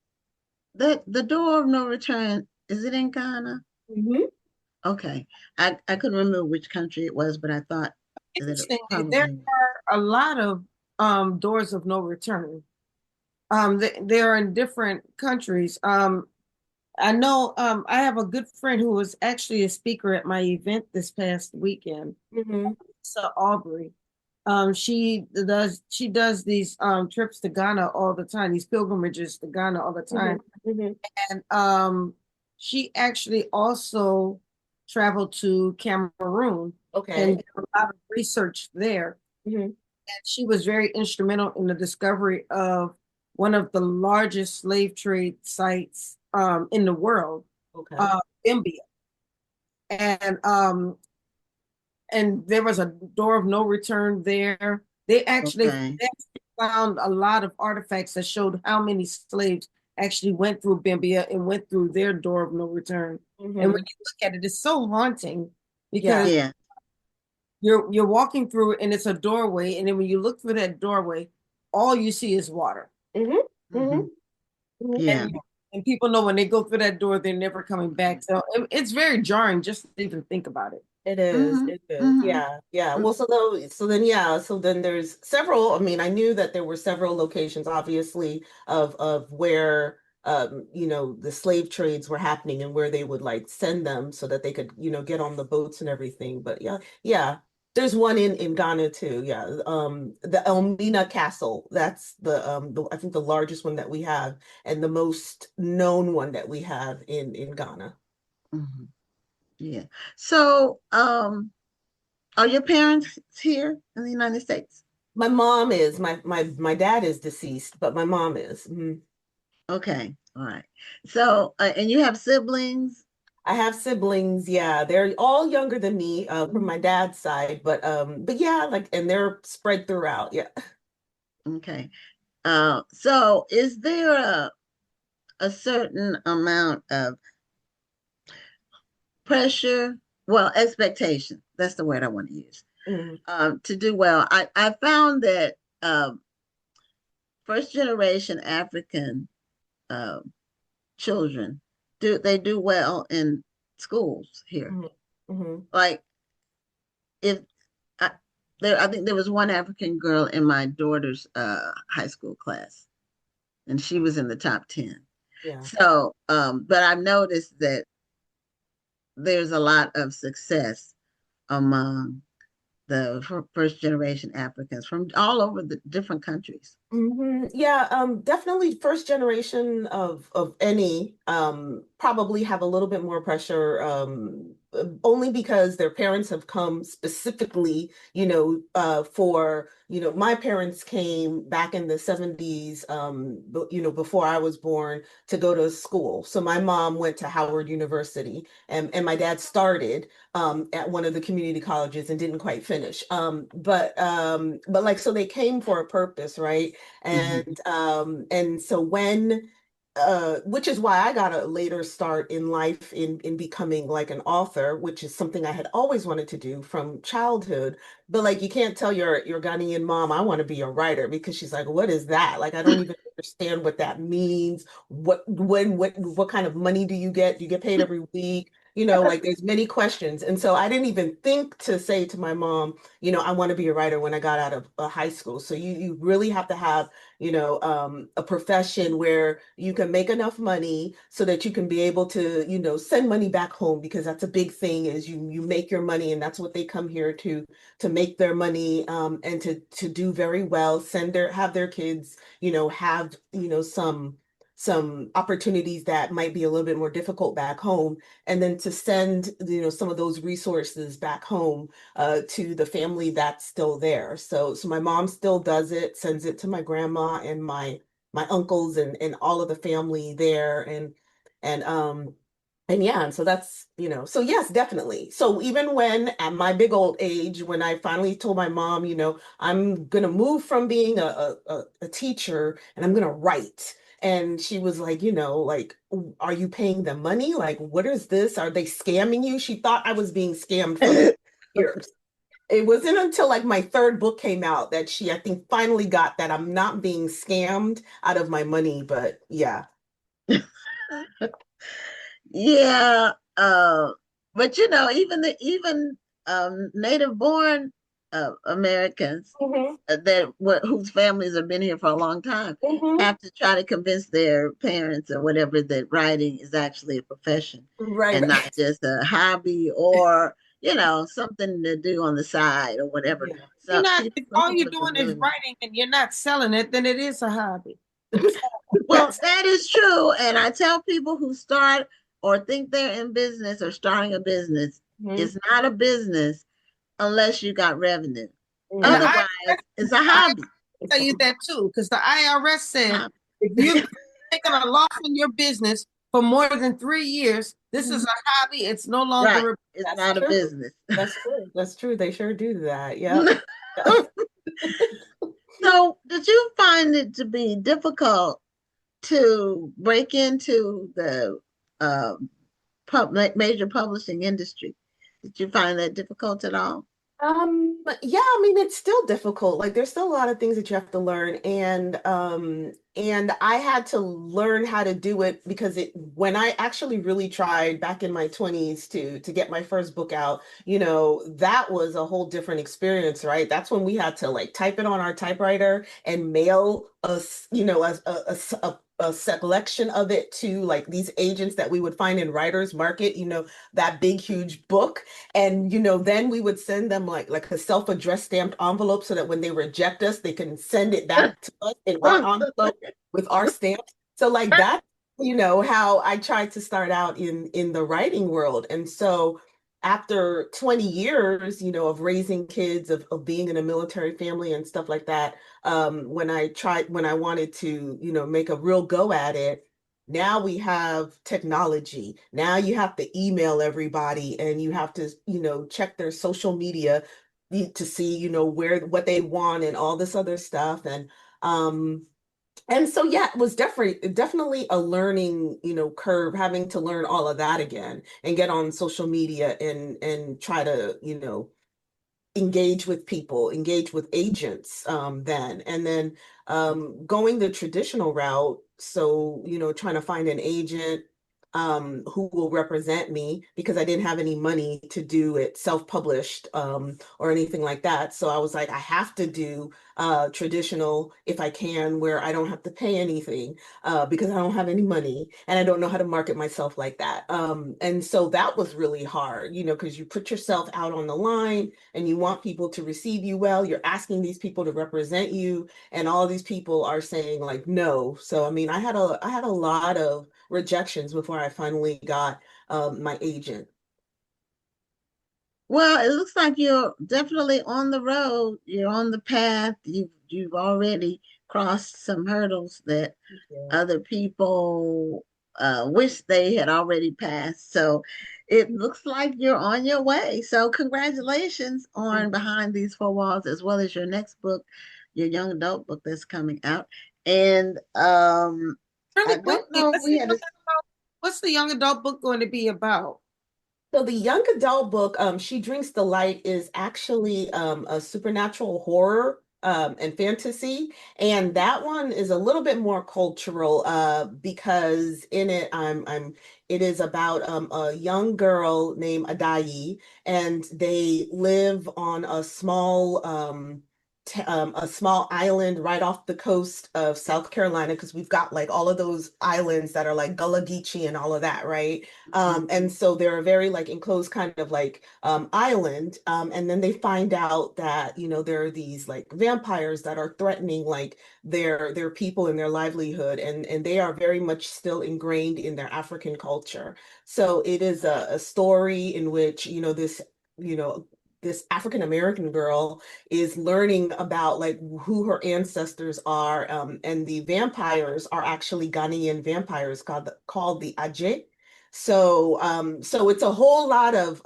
the door of no return, is it in Ghana?
Mhm.
Okay. I couldn't remember which country it was, but I thought that it
Interestingly, there
probably
are a lot of doors of no return. They're in different countries. I know I have a good friend who was actually a speaker at my event this past weekend,
Mhm.
so Aubrey. She does these trips to Ghana all the time, these pilgrimages to Ghana all the time.
Mm-hmm.
And she actually also traveled to Cameroon
Okay.
and did a lot of research there.
Mm-hmm.
And she was very instrumental in the discovery of one of the largest slave trade sites in the world,
Okay.
Zambia. And there was a door of no return there. They actually
Okay.
found a lot of artifacts that showed how many slaves actually went through Bimbia and went through their door of no return.
Mm-hmm.
And when you look at it, it's so haunting
Yeah.
because
Yeah.
you're walking through it and it's a doorway, and then when you look through that doorway, all you see is water.
Mm-hmm. Mm-hmm.
Mhm.
Mm-hmm.
Yeah.
And people know when they go through that door, they're never coming back. So it's very jarring just to even think about it.
It is.
Mhm.
It is.
Mhm.
Yeah. Yeah. Well, so then there's several. I mean, I knew that there were several locations, obviously, of where the slave trades were happening and where they would like send them so that they could, get on the boats and everything. But yeah, yeah. There's one in Ghana too. Yeah. The Elmina Castle. That's I think the largest one that we have and the most known one that we have in Ghana.
Mhm. Yeah. So, are your parents here in the United States?
My mom is my dad is deceased, but my mom is. Mhm.
Okay. All right. So, and you have siblings?
I have siblings, yeah. They're all younger than me, from my dad's side, but yeah, like and they're spread throughout, yeah.
Okay. So is there a certain amount of pressure? Well, expectation. That's the word I want to use.
Mhm.
To do well. I found that first generation African uh, children do well in schools here.
Mhm. Mhm.
Like if I I think there was one African girl in my daughter's high school class, and she was in the top 10.
Yeah.
So, but I've noticed that there's a lot of success among the first generation Africans from all over the different countries.
Yeah, definitely first generation of any probably have a little bit more pressure only because their parents have come specifically, for, my parents came back in the 70s before I was born to go to school. So my mom went to Howard University and my dad started at one of the community colleges and didn't quite finish. But like so they came for a purpose, right?
Mhm.
And so when which is why I got a later start in life in becoming like an author, which is something I had always wanted to do from childhood. But like you can't tell your Ghanaian mom, I want to be a writer because she's like, what is that? Like I don't even understand what that means. What kind of money do you get? Do you get paid every week? Like there's many questions. And so I didn't even think to say to my mom, I want to be a writer when I got out of high school. So you really have to have, a profession where you can make enough money so that you can be able to, send money back home because that's a big thing is you make your money and that's what they come here to make their money and to do very well, have their kids, have, some opportunities that might be a little bit more difficult back home and then to send some of those resources back home to the family that's still there. So my mom still does it, sends it to my grandma and my uncles and all of the family there and and yeah, and so that's, so yes, definitely. So even when at my big old age, when I finally told my mom, I'm gonna move from being a teacher and I'm gonna write. And she was like, like, are you paying them money? Like, what is this? Are they scamming you? She thought I was being scammed for years. It wasn't until like my third book came out that she, I think, finally got that I'm not being scammed out of my money. But yeah.
Yeah, but even native born Americans
Hmm.
whose families have been here for a long time
Hmm.
have to try to convince their parents or whatever that writing is actually a profession
Right,
and not
right.
just a hobby or something to do on the side or whatever.
Yeah.
you're not,
some
if all you're
people
doing is
really.
writing and you're not selling it, then it is a hobby.
Well, that is true. And I tell people who start or think they're in business or starting a business,
Mhm.
it's not a business unless you got revenue.
And the
Mhm.
Otherwise,
IRS
it's a hobby.
tell you that too, because the IRS said
Hobby.
if you've taken a loss in your business for more than 3 years, this is
Mhm.
a hobby. It's no
Right.
longer
It's
That's
not a
true.
business.
That's true. That's true. They sure do that. Yep.
So, did you find it to be difficult to break into the major publishing industry? Did you find that difficult at all?
Yeah, I mean, it's still difficult. Like there's still a lot of things that you have to learn. And I had to learn how to do it because when I actually really tried back in my 20s to get my first book out, that was a whole different experience, right? That's when we had to like type it on our typewriter and mail us, a selection of it to like these agents that we would find in writers market, that big huge book. And then we would send them like a self-addressed stamped envelope so that when they reject us, they can send it back to us in our envelope with our stamp. So like that, how I tried to start out in the writing world. And so after 20 years, of raising kids, of being in a military family and stuff like that, when I wanted to, make a real go at it, now we have technology. Now you have to email everybody and you have to, check their social media to see, what they want and all this other stuff. And so yeah, it was definitely a learning, curve, having to learn all of that again and get on social media and try to, engage with people, engage with agents then. And then going the traditional route. So, trying to find an agent who will represent me because I didn't have any money to do it self-published or anything like that. So I was like, I have to do traditional if I can, where I don't have to pay anything because I don't have any money and I don't know how to market myself like that. And so that was really hard, because you put yourself out on the line and you want people to receive you well. You're asking these people to represent you, and all these people are saying like no. So I mean, I had a lot of rejections before I finally got my agent.
Well, it looks like you're definitely on the road. You're on the path. You've already crossed some hurdles that
Yeah.
other people wish they had already passed. So it looks like you're on your way. So congratulations on Behind These Four Walls, as well as your next book, your young adult book that's coming out. And I
Really
don't
quickly,
know if we had a
what's the young adult book going to be about?
So the young adult book, She Drinks the Light, is actually a supernatural horror and fantasy, and that one is a little bit more cultural because in it, it is about a young girl named Adayi, and they live on a small island right off the coast of South Carolina because we've got like all of those islands that are like Gullah Geechee and all of that, right? And so they're a very like enclosed kind of like island. And then they find out that, there are these like vampires that are threatening like their people and their livelihood. And they are very much still ingrained in their African culture. So it is a story in which, you know, this African American girl is learning about like who her ancestors are. And the vampires are actually Ghanaian vampires called the Aje. So it's a whole lot of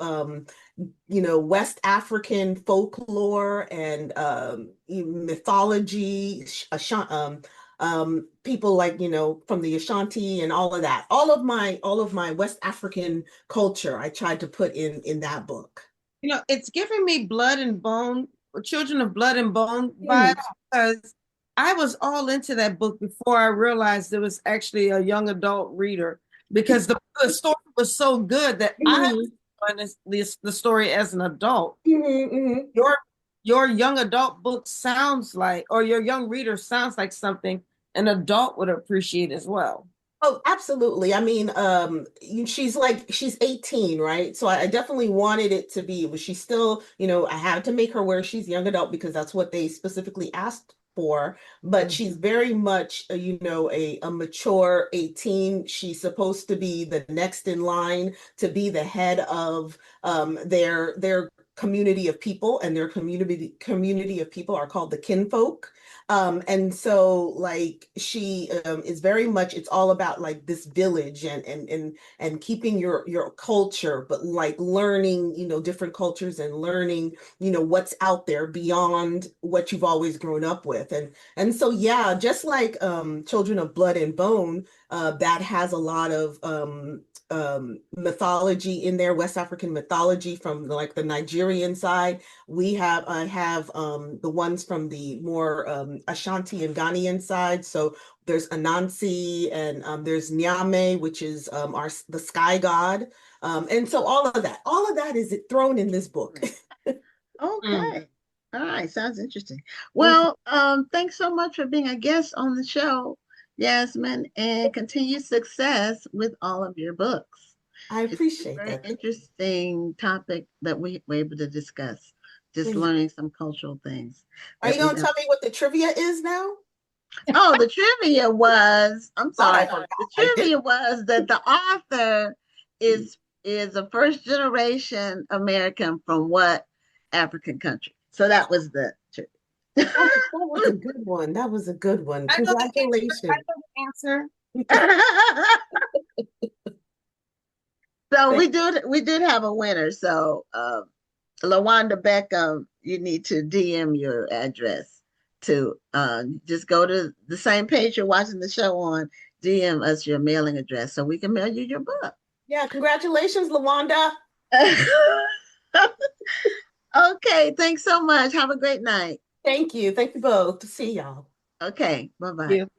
West African folklore and mythology, people like from the Ashanti and all of that. All of my West African culture I tried to put in that book.
It's giving me blood and bone, Children of Blood and Bone vibes
Mhm.
because I was all into that book before I realized there was actually a young adult reader because the story was so good that I was
Mhm.
enjoying the story as an adult.
Mhm. Mhm.
Your your young adult book sounds like, or your young reader sounds like something an adult would appreciate as well.
Oh, absolutely. I mean, she's 18, right? So I definitely wanted it to be, but she's still, I had to make her where she's young adult because that's what they specifically asked for. But she's very much, a mature 18. She's supposed to be the next in line to be the head of their community of people, and their community of people are called the kinfolk. And so like she is very much, it's all about like this village and keeping your culture, but like learning, different cultures and learning, what's out there beyond what you've always grown up with. And so yeah, just like Children of Blood and Bone, that has a lot of mythology in there, West African mythology from like the Nigerian side. I have the ones from the more Ashanti and Ghanaian side. So there's Anansi, and there's Nyame, which is the sky god. And so all of that is thrown in this book.
Okay. All right. Sounds interesting. Well, thanks so much for being a guest on the show, Yasmin, and continued success with all of your books.
I
It's a
appreciate
very
that.
interesting topic that we were able to discuss, just learning some cultural things.
Are you going to tell me what the trivia is now?
Oh, the trivia was, I'm sorry,
Thought
the trivia was that the author is a first generation American from what African country? So that was the trivia.
That was a good one. That was a good one. Congratulations.
I know the answer.
So we did have a winner. So Lawanda Beckham, you need to DM your address to just go to the same page you're watching the show on, DM us your mailing address so we can mail you your book.
Yeah, congratulations, Lawanda.
Okay, thanks so much. Have a great night.
Thank you. Thank you both. See y'all.
Okay, bye-bye.
You.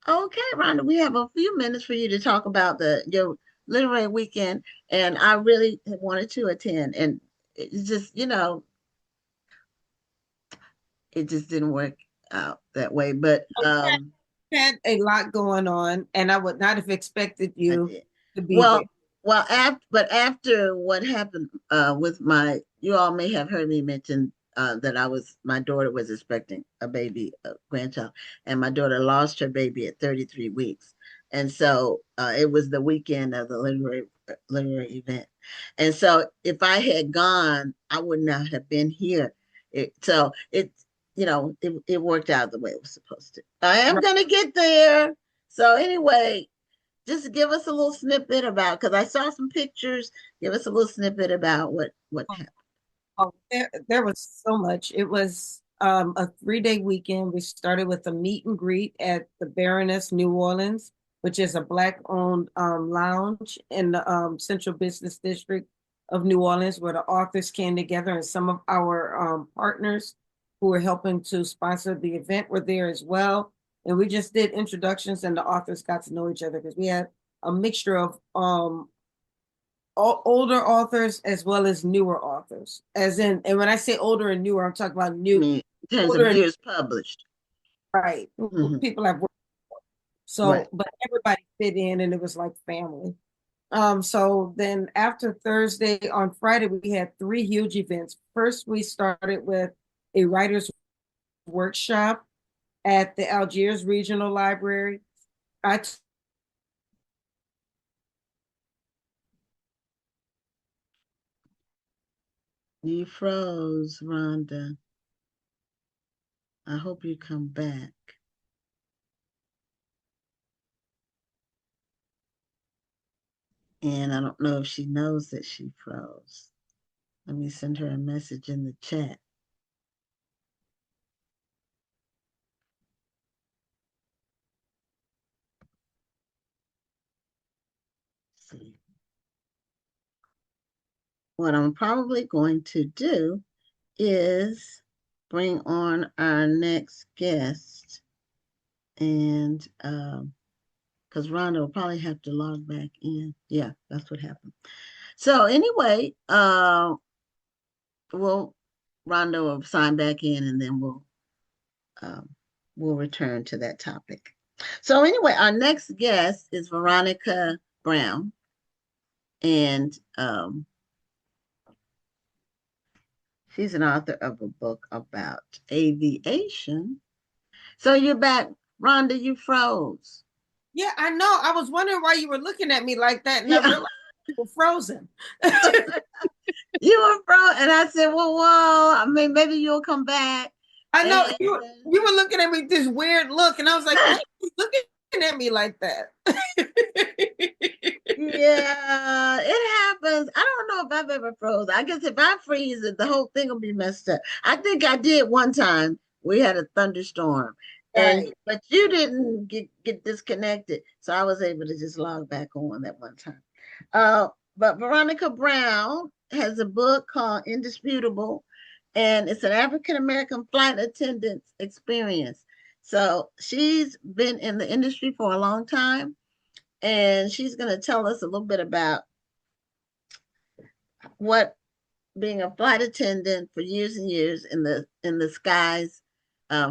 Okay, Rhonda, we have a few minutes for you to talk about your literary weekend, and I really wanted to attend, and it's just, it just didn't work out that way. But
Had a lot going on, and I would not have expected you to be
well,
there.
well, after what happened with you all may have heard me mention that my daughter was expecting a baby, a grandchild, and my daughter lost her baby at 33 weeks. And so it was the weekend of the literary event. And so if I had gone, I would not have been here. It worked out the way it was supposed to. I am going to get there. So anyway, just give us a little snippet about, because I saw some pictures. Give us a little snippet about what happened.
Oh, there was so much. It was a 3-day weekend. We started with a meet and greet at the Baroness New Orleans, which is a Black-owned lounge in the Central Business District of New Orleans, where the authors came together, and some of our partners who were helping to sponsor the event were there as well. And we just did introductions, and the authors got to know each other because we had a mixture of older authors as well as newer authors. And when I say older and newer, I'm talking about new.
In terms of years published.
Right. People have worked. So, right. But everybody fit in, and it was like family. So then after Thursday, on Friday, we had 3 huge events. First, we started with a writer's workshop at the Algiers Regional Library.
You froze, Rhonda. I hope you come back. And I don't know if she knows that she froze. Let me send her a message in the chat. See. What I'm probably going to do is bring on our next guest, and because Rhonda will probably have to log back in. Yeah, that's what happened. So anyway, Rhonda will sign back in, and then we'll return to that topic. So anyway, our next guest is Veronica Brown, and she's an author of a book about aviation. So you're back, Rhonda. You froze.
Yeah, I know. I was wondering why you were looking at me like that, and I
Yeah,
realized you were frozen.
you were froze, and I said, "Well, whoa. I mean, maybe you'll come back."
I know
And
you were looking at me with this weird look, and I was like, why are you looking at me like that?
yeah, it happens. I don't know if I've ever froze. I guess if I freeze it, the whole thing will be messed up. I think I did one time. We had a thunderstorm, and
Right.
but you didn't get disconnected, so I was able to just log back on that one time. But Veronica Brown has a book called Indisputable, and it's an African American flight attendant experience. So she's been in the industry for a long time, and she's going to tell us a little bit about what being a flight attendant for years and years in the skies,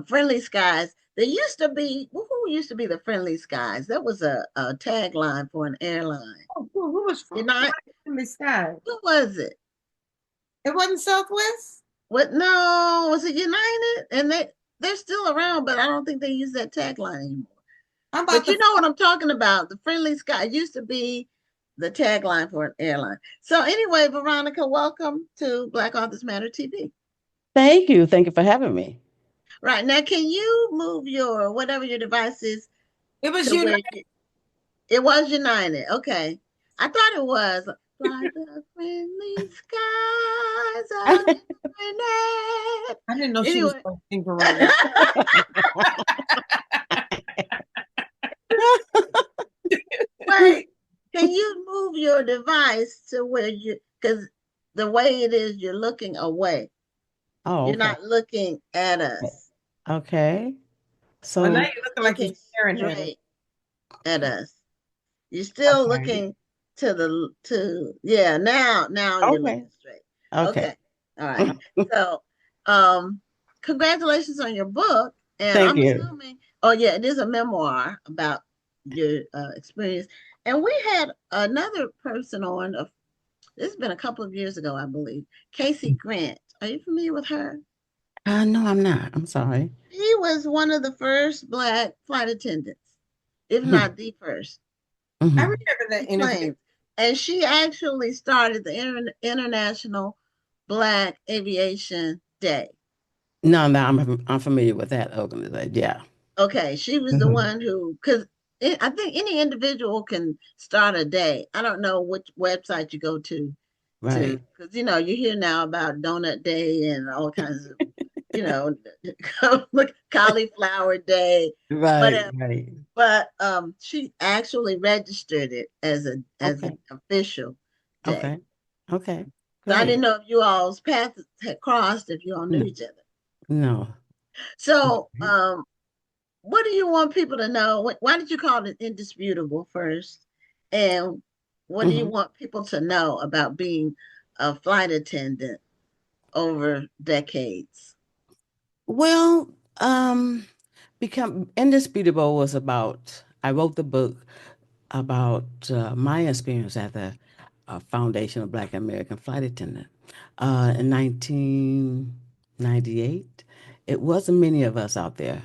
friendly skies. There used to be who used to be the friendly skies. That was a tagline for an airline.
Oh, who was
United,
in the sky?
who was it?
It wasn't Southwest?
What? No, was it United? And they're still around, but I don't think they use that tagline anymore.
I'm about
But you
to.
know what I'm talking about. The friendly sky used to be the tagline for an airline. So anyway, Veronica, welcome to Black Authors Matter TV.
Thank you. Thank you for having me.
Right now, can you move your whatever your device is
It was
to
you.
where it was United? Okay, I thought it was. Fly the friendly skies of United.
I didn't know she was
Anyway,
singing Veronica.
wait, can you move your device to where you, because the way it is, you're looking away.
Oh,
You're
okay.
not looking at us.
Okay.
Well, now
So,
you're looking like you're
Looking
staring at it.
straight at us. You're still
okay.
looking yeah, now you're
Okay.
looking straight.
Okay.
Okay. All right. So congratulations on your book. And
Thank
I'm
you.
assuming, oh yeah, it is a memoir about your experience. And we had another person on this has been a couple of years ago, I believe. Casey Grant. Are you familiar with her?
No, I'm not. I'm sorry.
She was one of the first Black flight attendants, if
Mhm.
not the first.
I
Mhm.
remember that interview.
Planes. And she actually started the International Black Aviation Day.
No, I'm familiar with that organization. Yeah.
Okay, she was the
Mhm.
one who, because I think any individual can start a day. I don't know which website you go to,
Right.
because you hear now about Donut Day and all kinds of, you know, cauliflower day,
Right.
whatever.
Right.
But she actually registered it as
Okay.
an official day.
Okay. Okay.
So I didn't
Great.
know if you all's paths had crossed, if you all knew
No.
each other.
No.
So
Okay.
what do you want people to know? Why did you call it indisputable first? And what do you
Mhm.
want people to know about being a flight attendant over decades?
Well, become indisputable was about. I wrote the book about my experience at the Foundation of Black American Flight Attendant in 1998. It wasn't many of us out there.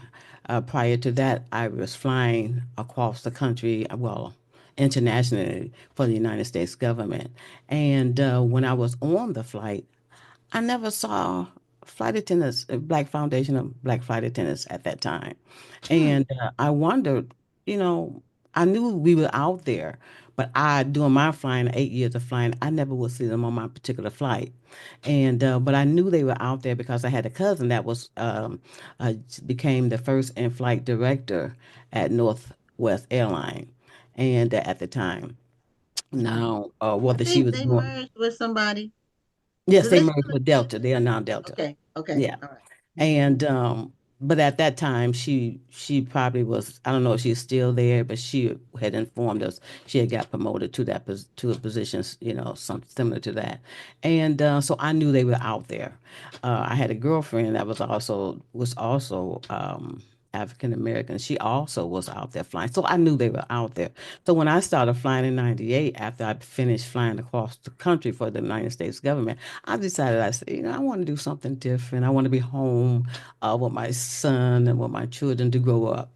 Prior to that, I was flying across the country, well, internationally for the United States government. And when I was on the flight, I never saw flight attendants, Black Foundation of Black Flight Attendants at that time.
Hmm.
And I wondered, you know, I knew we were out there, but doing my flying, 8 years of flying, I never would see them on my particular flight. And, but I knew they were out there because I had a cousin that uh, became the first in-flight director at Northwest Airline. And at the time, now,
I
whether she
think
was
they
doing,
merged with somebody.
yes,
Do
they
they still
merged with
exist?
Delta. They are now Delta.
Okay, okay,
Yeah.
all right.
And but at that time she probably was, I don't know if she's still there, but she had informed us she had got promoted to to a position, something similar to that. And so I knew they were out there. I had a girlfriend that was also African American. She also was out there flying. So I knew they were out there. So when I started flying in 98, after I finished flying across the country for the United States government, I decided, I said, I want to do something different. I want to be home with my son and with my children to grow up.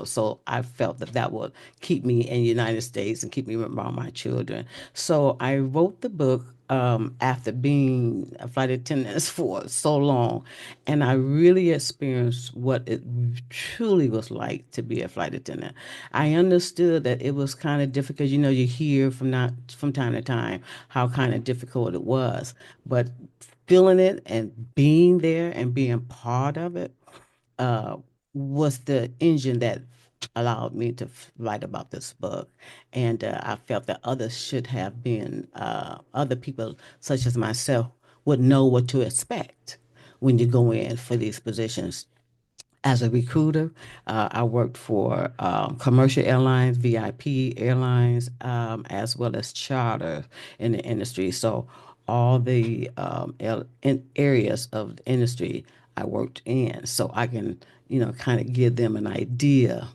So I felt that that would keep me in the United States and keep me around my children. So I wrote the book after being a flight attendant for so long, and I really experienced what it truly was like to be a flight attendant. I understood that it was kind of difficult. You hear from time to time how kind of difficult it was, but feeling it and being there and being part of it uh, was the engine that allowed me to write about this book. And I felt that others should have been, other people such as myself would know what to expect when you go in for these positions. As a recruiter, I worked for commercial airlines, VIP airlines, as well as charter in the industry. So all the areas of the industry I worked in, so I can, kind of give them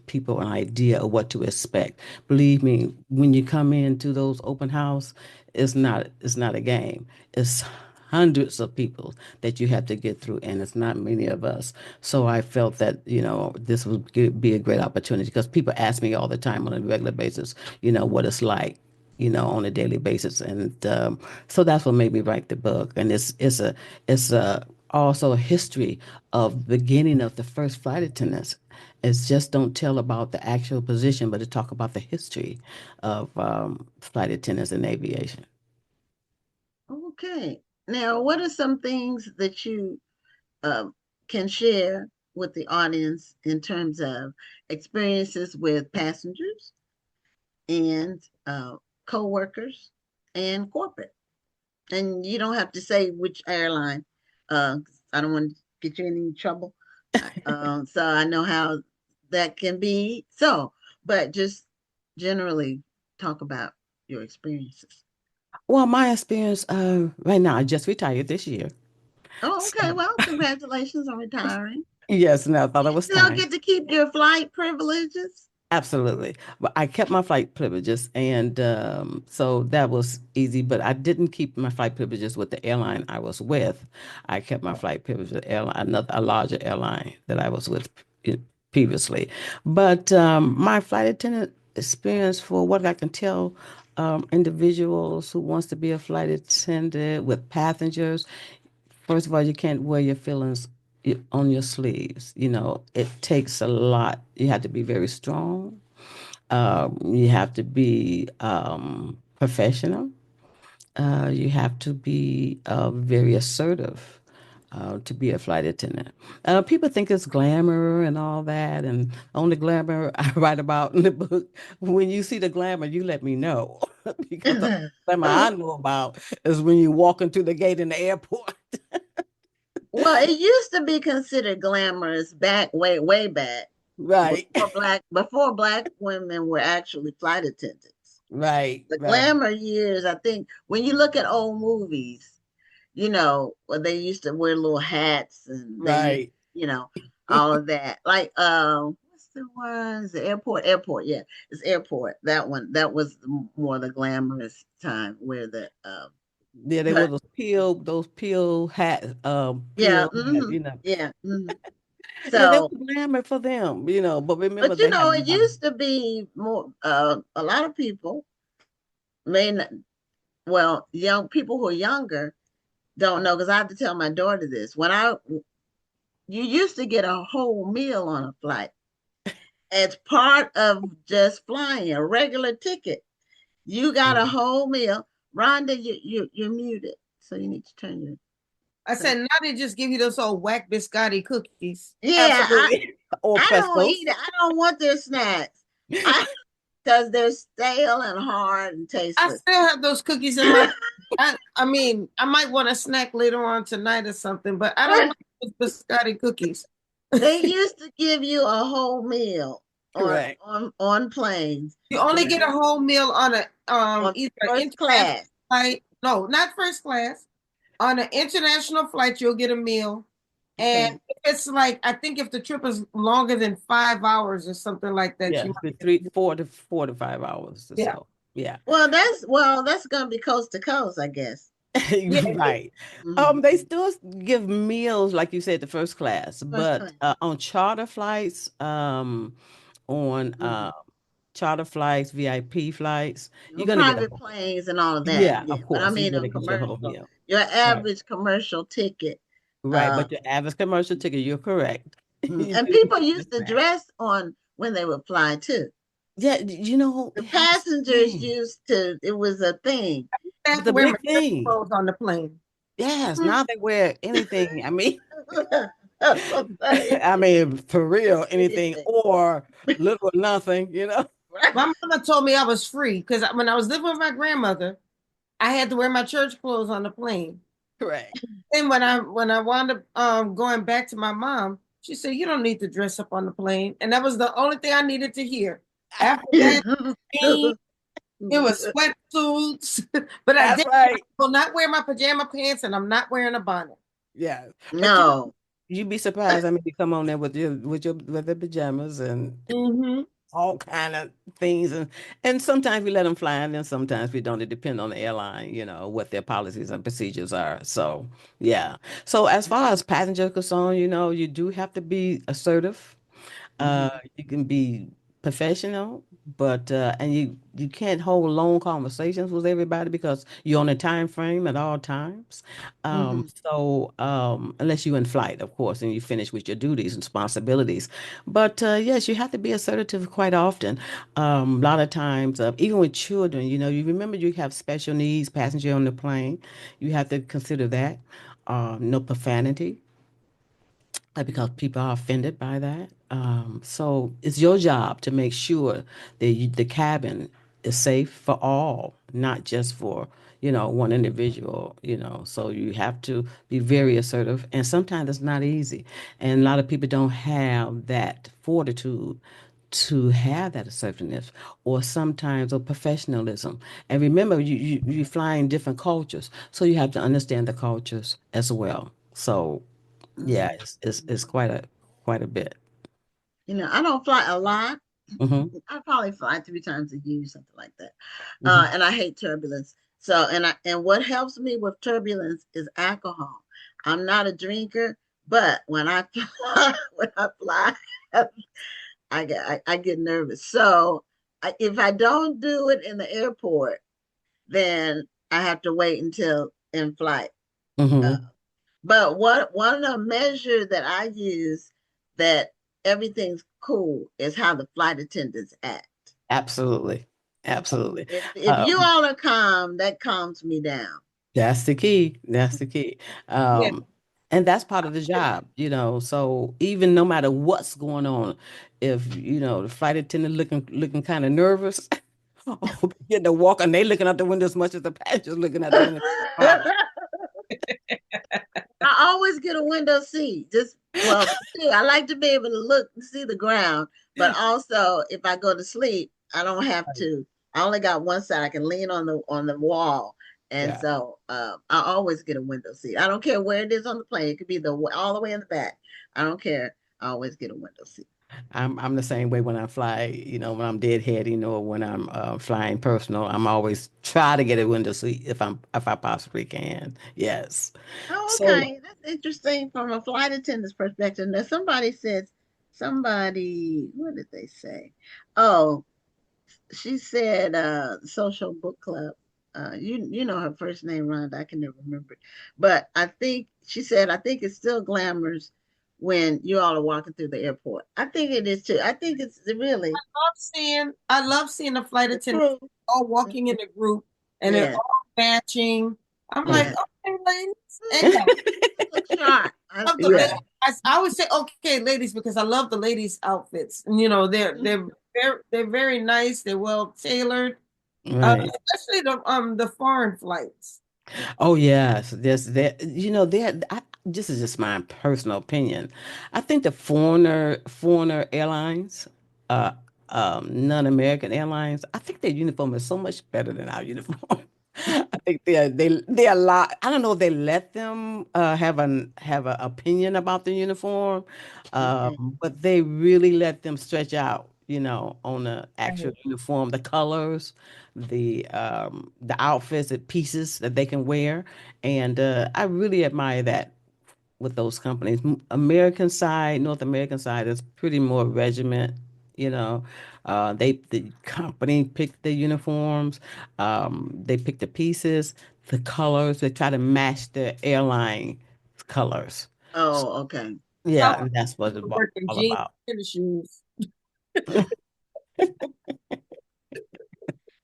people an idea of what to expect. Believe me, when you come into those open house, it's not a game. It's hundreds of people that you have to get through, and it's not many of us. So I felt that, this would be a great opportunity because people ask me all the time on a regular basis, what it's like, on a daily basis. And so that's what made me write the book. And it's also a history of beginning of the first flight attendants. It's just don't tell about the actual position, but to talk about the history of flight attendants in aviation.
Okay. Now, what are some things that you um, can share with the audience in terms of experiences with passengers and co-workers and corporate? And you don't have to say which airline. Uh, I don't want to get you in any trouble. So I know how that can be. So, but just generally talk about your experiences.
Well, my experience right now, I just retired this year.
Oh,
So,
okay. Well, congratulations on retiring.
yes, and I thought it
You
was
still
time.
get to keep your flight privileges.
Absolutely. But I kept my flight privileges, and so that was easy. But I didn't keep my flight privileges with the airline I was with. I kept my flight privileges with a larger airline that I was with previously. But my flight attendant experience, for what I can tell, individuals who wants to be a flight attendant with passengers, first of all, you can't wear your feelings on your sleeves. It takes a lot. You have to be very strong. You have to be professional. You have to be very assertive to be a flight attendant. People think it's glamour and all that, and on the glamour I write about in the book. When you see the glamour, you let me know because the glamour I
Well,
know about is when you walk into the gate in the airport.
it used to be considered glamorous back way back
Right,
before black women were actually flight attendants.
right,
The
right,
glamour years, I think, when you look at old movies, where they used to wear little hats and
right.
you know, all of that. Like, what's the one? Is the airport? Yeah, it's airport. That one, that was more the glamorous time where
Yeah, they were
but
those peel hat,
yeah,
peel hat.
yeah.
Yeah, they were
So,
glamour for them. But remember
but
they had
it used to be more. A lot of people may not. Well, young people who are younger don't know because I have to tell my daughter this. You used to get a whole meal on a flight as part of just flying a regular ticket. You got a whole meal. Rhonda, you're muted, so you need to turn your
I
thing.
said, now they just give you those old whack biscotti cookies.
Yeah,
absolutely. Or
I don't eat
pretzels.
it. I don't want their snacks. Because they're stale and hard and
I
tasteless.
still have those cookies in my. I mean, I might want a snack later on tonight or something, but I don't like those biscotti cookies.
They used to give you a whole meal on
Correct.
on planes.
You only
When
get a whole meal on a
on
either
first
international
class.
flight. No, not first class. On an international flight, you'll get a meal, And if it's like, I think if the trip is longer than 5 hours or something like that,
Yeah,
you
it's been 4 to 5 hours or
yeah.
so. Yeah.
Well, that's gonna be coast to coast, I guess.
Yeah.
Right.
Mhm.
They still give meals, like you said, the first class,
First
but
class.
on charter flights, on
Mhm.
charter flights, VIP flights, you're
On
gonna get a
private
whole.
planes and all of that,
Yeah,
yeah.
of
But I
course, you're
mean,
gonna
on
get your whole
commercial,
meal.
your
Right.
average commercial ticket.
Right.
Uh,
But your average commercial ticket, you're correct. You
and
do
people
get
used to
that.
dress on when they would fly too.
Yeah, you know,
The
here's the
passengers
thing.
used to. It was a thing.
I
But
have to
the
wear my
big
church
thing,
clothes on the plane.
yes, now they wear anything. I mean,
That's what I'm saying.
I mean, for real, anything
Anything.
or little or nothing, you know?
Right.
My mama told me I was free because when I was living with my grandmother, I had to wear my church clothes on the plane.
Correct.
Then when I wound up going back to my mom, she said, "You don't need to dress up on the plane," and that was the only thing I needed to hear. After that, it was sweatsuits, but I
That's
did
right.
will not wear my pajama pants, and I'm not wearing a bonnet.
Yeah. But
No.
you'd be surprised. I mean, you come on there with the pajamas and
Mm-hmm.
all kind of things, and sometimes we let them fly, and then sometimes we don't. It depends on the airline, what their policies and procedures are. So yeah. So as far as passengers concerned, you do have to be assertive.
Mhm.
You can be professional, but and you can't hold long conversations with everybody because you're on a time frame at all times.
Mhm.
So unless you're in flight, of course, and you finish with your duties and responsibilities. But yes, you have to be assertive quite often. A lot of times, even with children, you remember you have special needs passenger on the plane. You have to consider that. No profanity because people are offended by that. So it's your job to make sure that the cabin is safe for all, not just for one individual. So you have to be very assertive, and sometimes it's not easy, and a lot of people don't have that fortitude to have that assertiveness or sometimes or professionalism. And remember, you fly in different cultures, so you have to understand the cultures as well. So yeah,
Mhm.
it's quite a bit.
I don't fly a lot.
Hmm.
I probably fly 3 times a year, something like that.
Hmm.
And I hate turbulence. So, and what helps me with turbulence is alcohol. I'm not a drinker, but when I fly, I get nervous. So, if I don't do it in the airport, then I have to wait until in flight. Uh,
Hmm.
but what one of the measure that I use that everything's cool is how the flight attendants act.
Absolutely, absolutely.
If you
Um,
all are calm, that calms me down.
that's the key. That's the key.
Yeah.
And that's part of the job. So even no matter what's going on, if the flight attendant looking kind of nervous, or getting to walk and they looking out the window as much as the passengers looking out the window, fine.
I always get a window seat. I like to be able to look and see the ground, but also if I go to sleep, I don't have to. I only got one side. I can lean on the wall, and
Yeah.
so I always get a window seat. I don't care where it is on the plane. It could be all the way in the back. I don't care. I always get a window seat.
I'm the same way when I fly, when I'm deadheading or when I'm flying personal. I'm always try to get a window seat if I possibly can. Yes.
Oh,
So
okay. That's interesting from a flight attendant's perspective. Now, what did they say? Oh, she said social book club. You know her first name, Rhonda. I can never remember it. But I think it's still glamorous when you all are walking through the airport. I think it is too. I think it's really
I love seeing the flight
the
attendants
crew.
all walking in a group and they're
Yeah,
all matching. I'm like,
yeah.
okay, ladies. And yeah,
Look sharp.
love the ladies.
yeah,
I would say okay, ladies, because I love the ladies' outfits. And, they're very nice. They're well tailored,
right.
especially the foreign flights.
Oh yes, there's that. This is just my personal opinion. I think the foreigner airlines, uh, non-American airlines, I think their uniform is so much better than our uniform. I think they allow. I don't know if they let them have an opinion about the uniform,
Okay.
but they really let them stretch out. On the actual
Right.
uniform, the colors, the outfits, the pieces that they can wear, and I really admire that with those companies. American side, North American side is pretty more regiment. You know, the company picked the uniforms, they pick the pieces, the colors. They try to match the airline colors. So,
Oh, okay.
yeah,
Some
and that's what it's
people work in
all
jeans
about.
and tennis shoes.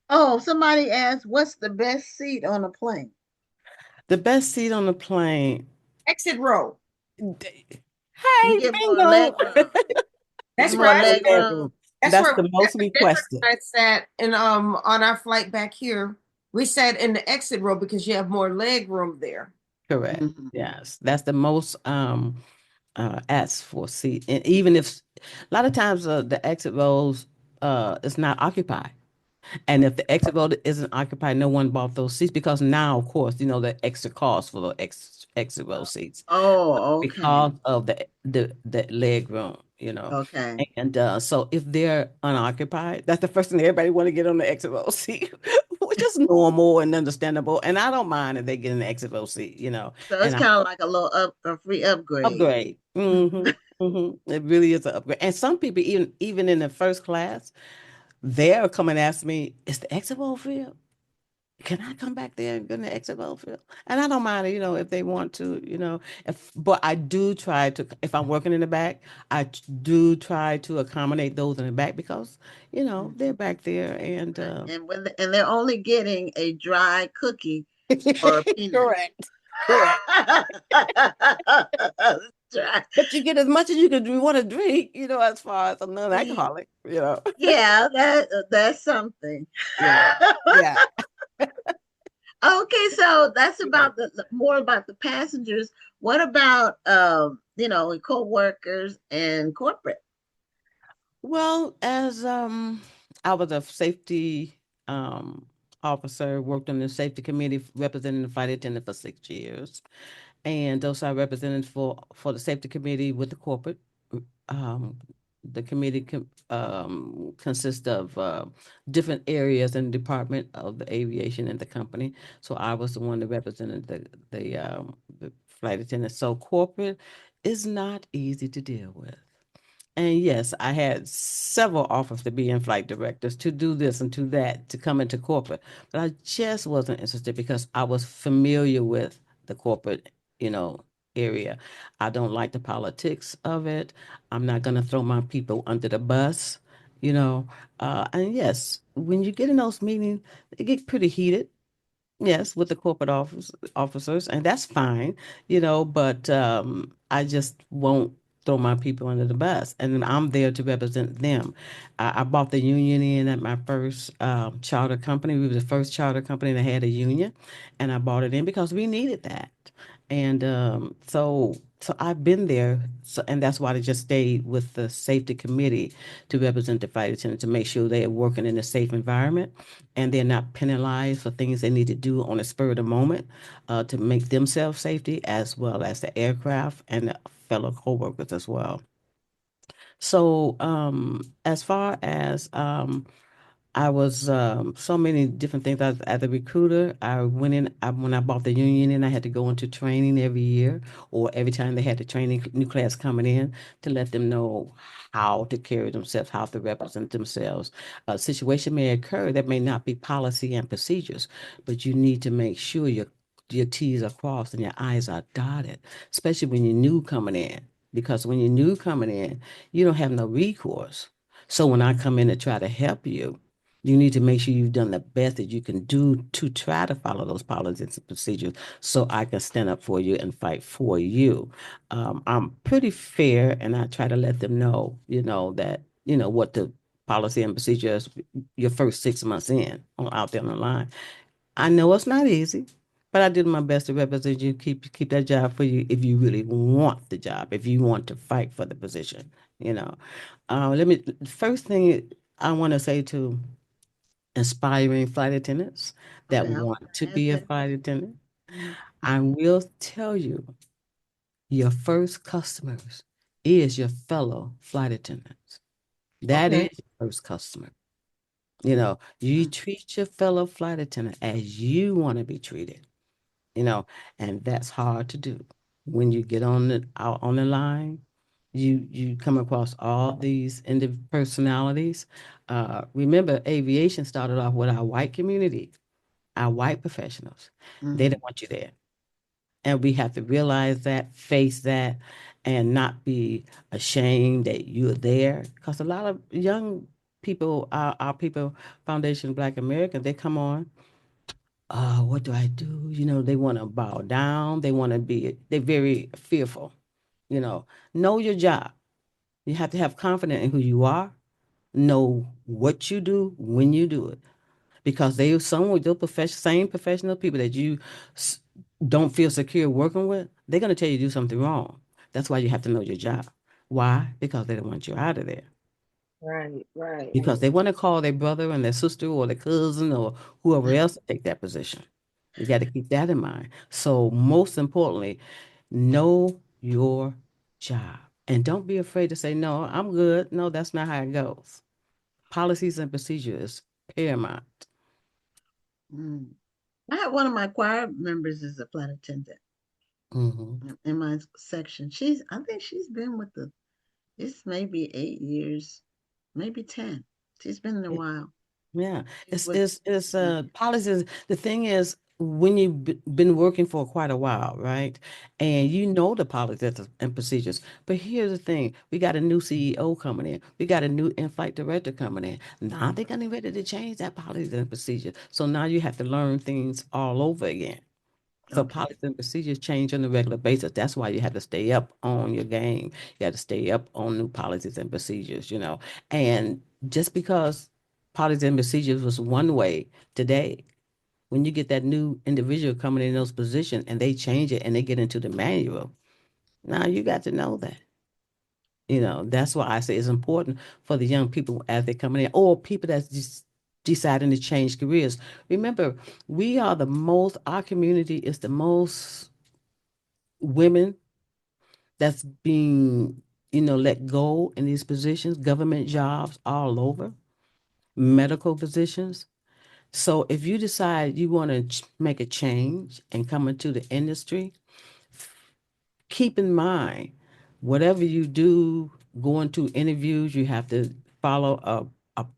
Oh, somebody asked, what's the best seat on a plane?
The best seat on the plane.
Exit row.
You
Hey,
get more leg
bingo.
room. You get
That's
more
where I
leg
sat.
room.
That's
That's
where
the most
that's where
requested.
I sat and on our flight back here. We sat in the exit row because you have more leg room there.
Correct.
Mhm.
Yes, that's the most asked for seat. And even if a lot of times the exit rows is not occupied. And if the exit row isn't occupied, no one bought those seats because now, of course, the extra cost for the exit row seats
Oh, okay.
because of the leg room.
Okay.
And so if they're unoccupied, that's the first thing everybody want to get on the exit row seat, which is normal and understandable. And I don't mind if they get an exit row seat.
So it's
And I
kind of like a little a free upgrade.
upgrade. It really is an upgrade. And some people, even in the first class, they're coming and ask me, "Is the exit row filled? Can I come back there and get an exit row filled?" And I don't mind, if they want to. But I do try to, if I'm working in the back, do try to accommodate those in the back because, they're back there and
And they're only getting a dry cookie or a peanut.
correct, correct.
Dry.
But you get as much as you could want to drink, as far as a non-alcoholic.
Yeah, that's something.
Yeah. Yeah.
Okay, so that's about more about the passengers. What about co-workers and corporate?
Well, as I was a safety officer, worked on the safety committee representing the flight attendant for 6 years. And also I represented for the safety committee with the corporate. Um, the committee consists of different areas and department of the aviation and the company. So I was the one that represented the flight attendant. So corporate is not easy to deal with. And yes, I had several offers to be in flight directors, to do this and to that, to come into corporate. But I just wasn't interested because I was familiar with the corporate, you know, area. I don't like the politics of it. I'm not going to throw my people under the bus, you know. And yes, when you get in those meetings, they get pretty heated. Yes, with the corporate officers, and that's fine. But I just won't throw my people under the bus, and I'm there to represent them. I bought the union in at my first charter company. We were the first charter company that had a union, and I bought it in because we needed that. And so I've been there, and that's why I just stayed with the safety committee to represent the flight attendants to make sure they are working in a safe environment and they're not penalized for things they need to do on the spur of the moment to make themselves safety as well as the aircraft and the fellow coworkers as well. So as far as I was so many different things. As a recruiter, I went in when I bought the union, and I had to go into training every year, or every time they had the training new class coming in to let them know how to carry themselves, how to represent themselves. A situation may occur that may not be policy and procedures, but you need to make sure your T's are crossed and your I's are dotted, especially when you're new coming in. Because when you're new coming in, you don't have no recourse. So when I come in to try to help you need to make sure you've done the best that you can do to try to follow those policies and procedures so I can stand up for you and fight for you. I'm pretty fair and I try to let them know, that, what the policy and procedures your first 6 months out there on the line. I know it's not easy, but I did my best to represent you, keep that job for you if you really want the job, if you want to fight for the position, you know. First thing I want to say to inspiring flight attendants that
Okay, I was
want to
gonna ask
be a
that.
flight attendant.
Mhm.
I will tell you, your first customers is your fellow flight attendants. That is
Okay.
your first customer. You know, you treat your fellow flight attendant as you want to be treated, you know, and that's hard to do. When you get on the out on the line, you come across all these personalities. Remember, aviation started off with our white community, our white professionals. They
Mhm.
don't want you there. And we have to realize that, face that, and not be ashamed that you're there. Because a lot of young people, our people, Foundation Black Americans, they come on, what do I do? You know, they want to bow down. They want to be, they're very fearful. You know your job. You have to have confidence in who you are, know what you do when you do it. Because they some with those same professional people that you s- don't feel secure working with, they're going to tell you to do something wrong. That's why you have to know your job. Why? Because they don't want you out of there.
Right, right.
Because they want to call their brother and their sister or their cousin or whoever else to take that position. You got to keep that in mind. So most importantly, know your job. And don't be afraid to say, no, I'm good. No, that's not how it goes. Policies and procedures paramount.
Mm. I had one of my choir members is a flight attendant
Hmm.
in my section. I think she's been with it's maybe 8 years, maybe 10. She's been there a while.
Yeah,
She's
it's
with,
it's it's policies. The thing is, when you've been working for quite a while, right, and you know the policies and procedures. But here's the thing: we got a new CEO coming in. We got a new in-flight director coming in. Now they're getting ready to change that policies and procedures. So now you have to learn things all over again. So
okay.
policies and procedures change on a regular basis. That's why you have to stay up on your game. You have to stay up on new policies and procedures, you know. And just because policies and procedures was one way today, when you get that new individual coming in those positions and they change it and they get into the manual, now you got to know that. You know, that's why I say it's important for the young people as they're coming in, or people that's just deciding to change careers. Remember, our community is the most women that's being, let go in these positions, government jobs all over, medical positions. So if you decide you want to make a change and come into the industry, keep in mind, whatever you do, going to interviews, you have to follow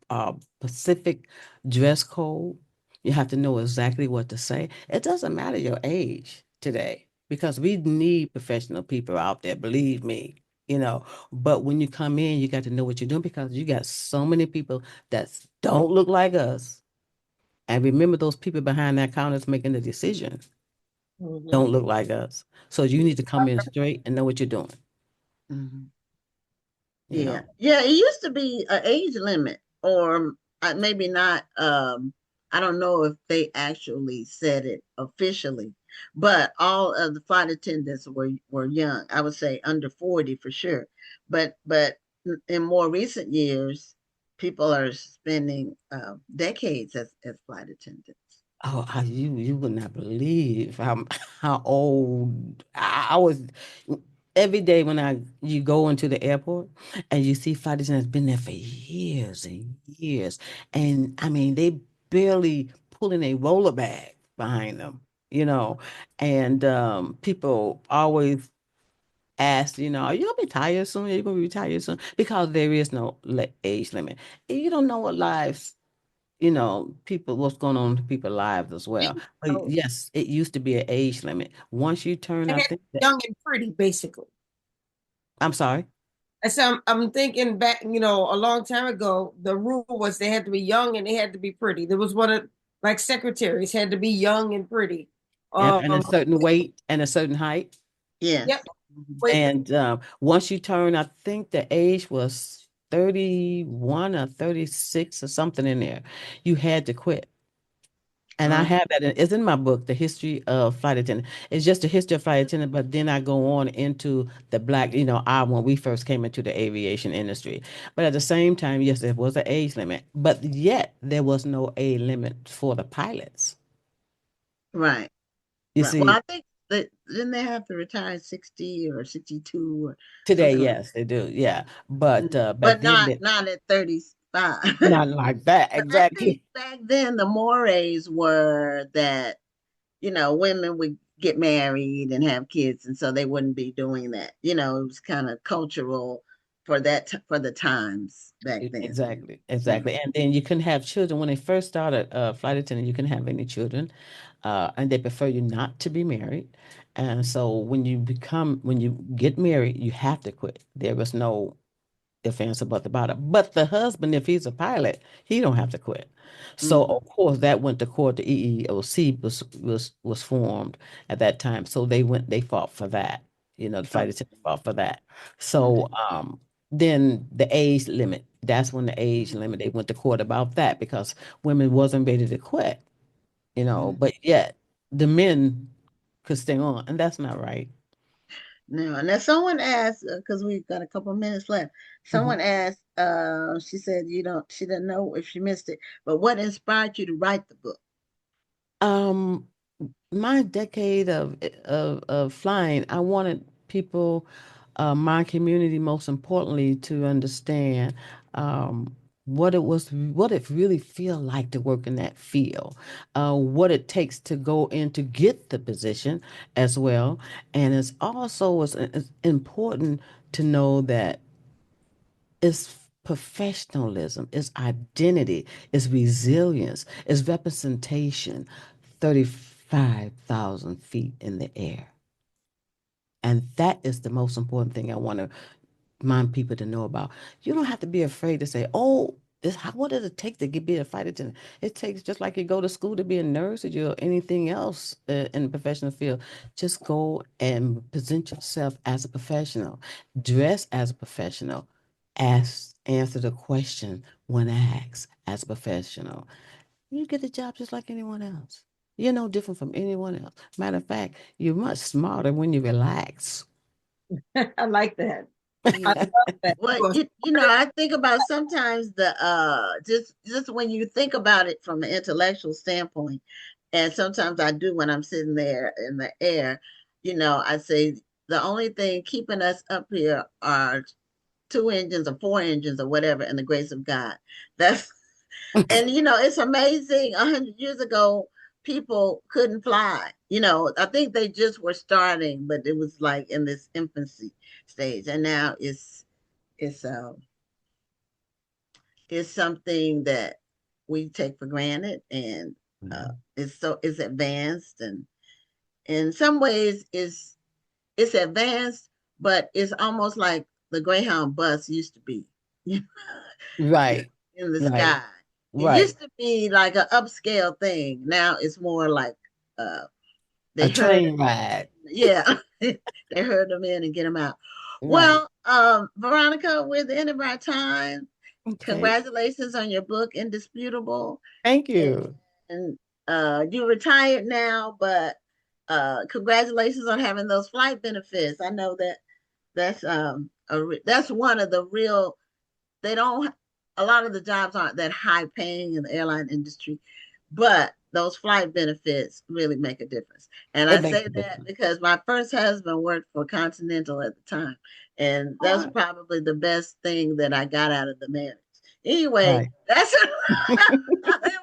a specific dress code. You have to know exactly what to say. It doesn't matter your age today because we need professional people out there, believe me, But when you come in, you got to know what you're doing because you got so many people that don't look like us. And remember, those people behind that counters making the decision
Mhm.
don't look like us. So you need to come in straight and know what you're doing,
Mhm.
you
Yeah.
know.
Yeah, it used to be an age limit, or maybe not. I don't know if they actually said it officially, but all of the flight attendants were young. I would say under 40 for sure. But in more recent years, people are spending decades as flight attendants.
Oh, you would not believe how how old I was. Every day when you go into the airport and you see flight attendants been there for years and years, and I mean they barely pulling a roller bag behind them, and people always ask, are you gonna be retired soon? Are you gonna be retired soon? Because there is no age limit. And you don't know what lives people, what's going on in people's lives as well. But
So
yes, it used to be an age limit. Once you turn,
they
I
had to
think
be
that,
young and pretty, basically.
I'm sorry.
And so I'm thinking back, a long time ago, the rule was they had to be young and they had to be pretty. There was one of like secretaries had to be young and pretty.
And a
Um,
certain weight and a certain height.
yep.
Yes. Mhm.
Wait,
And once you turn, I think the age was 31 or 36 or something in there, you had to quit. And I have that. It's in my book, The History of Flight Attendant. It's just the history of flight attendant, but then I go on into the black, when we first came into the aviation industry. But at the same time, yes, there was an age limit, but yet there was no age limit for the pilots.
Right.
You
Right. Well,
see,
I think that didn't they have to retire at 60 or 62 or
today,
something like
yes, they do. Yeah. But back
but
then,
not at 35.
not like that.
But I think
Exactly.
back then the mores were that, women would get married and have kids, and so they wouldn't be doing that. It was kind of cultural for for the times back then.
Exactly,
Mm.
exactly. And then you couldn't have children. When they first started flight attendant, you couldn't have any children. And they prefer you not to be married. And so when you get married, you have to quit. There was no defense about it. But the husband, if he's a pilot, he don't have to quit. So
Mhm.
of course that went to court. The EEOC was formed at that time. So they fought for that. The
Oh,
flight attendant fought for that.
okay.
So then the age limit. That's when the age limit, they went to court about that because women wasn't ready to quit,
Mhm.
but yet the men could stay on, and that's not right.
Now someone asked, because we've got a couple of minutes left. Someone
Mhm.
asked, she said she didn't know if she missed it, but what inspired you to write the book?
Um, my decade of flying, I wanted people, my community, most importantly, to understand what it really feel like to work in that field, what it takes to go in to get the position as well, and it's important to know that it's professionalism, it's identity, it's resilience, it's representation. 35,000 feet in the air. And that is the most important thing I want to remind people to know about. You don't have to be afraid to say, oh, what does it take to be a flight attendant? It takes just like you go to school to be a nurse or anything else in the professional field. Just go and present yourself as a professional, dress as a professional, answer the question when asked as a professional. You get the job just like anyone else. You're no different from anyone else. Matter of fact, you're much smarter when you relax.
I like that. I
Yeah.
love that.
Well,
You are smart.
I think about sometimes the just when you think about it from an intellectual standpoint, and sometimes I do when I'm sitting there in the air, I say the only thing keeping us up here are two engines or four engines or whatever, and the grace of God. That's and it's amazing. 100 years ago, people couldn't fly. I think they just were starting, but it was like in this infancy stage, and now it's uh it's something that we take for granted, and it's advanced, and in some ways it's advanced, but it's almost like the Greyhound bus used to be.
Right,
In the
right,
sky. It
right.
used to be like an upscale thing. Now it's more like they
A
herd
train
them
ride.
in. Yeah, they herd them in and get them out.
Right.
Well, Veronica, we're at the end of our time.
Okay.
Congratulations on your book, Indisputable.
Thank you.
And you're retired now, but congratulations on having those flight benefits. I know that that's one of the real. They don't. A lot of the jobs aren't that high paying in the airline industry, but those flight benefits really make a difference. And I
It makes
say
a
that
difference.
because my first husband worked for Continental at the time, and that's
Right.
probably the best thing that I got out of the marriage. Anyway,
Right.
that's it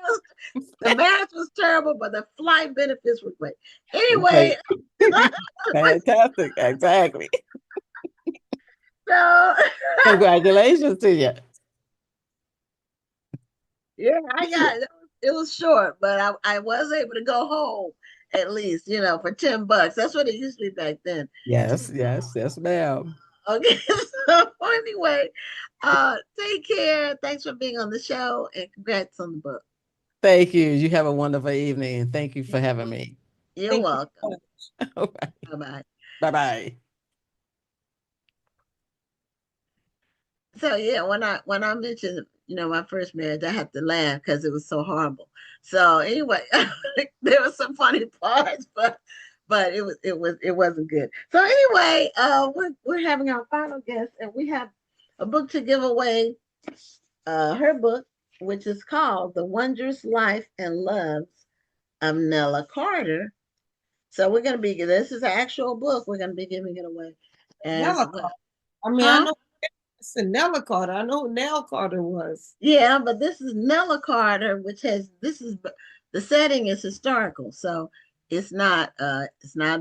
was the marriage was terrible, but the flight benefits were great. Anyway,
Right. Fantastic. Exactly.
so
Congratulations to you.
yeah, it was short, but I was able to go home at least, for $10. That's what it used to be back then.
Yes, yes, yes, ma'am.
Okay, so anyway, take care. Thanks for being on the show, and congrats on the book.
Thank you. You have a wonderful evening, and thank you for having me.
You're
Thank you so
welcome.
much.
All right.
Bye bye.
Bye-bye.
So yeah, when I mentioned my first marriage, I had to laugh because it was so horrible. So anyway, there was some funny parts, but it wasn't good. So anyway, we're having our final guest, and we have a book to give away. Her book, which is called "The Wondrous Life and Loves of Nella Carter." So we're going to be, this is an actual book. We're going to be giving it away as
Nella
well.
Carter. I mean, I
Huh?
know it's a Nella Carter. I know who Nell Carter was.
Yeah, but this is Nella Carter, which has, this is, the setting is historical. So it's not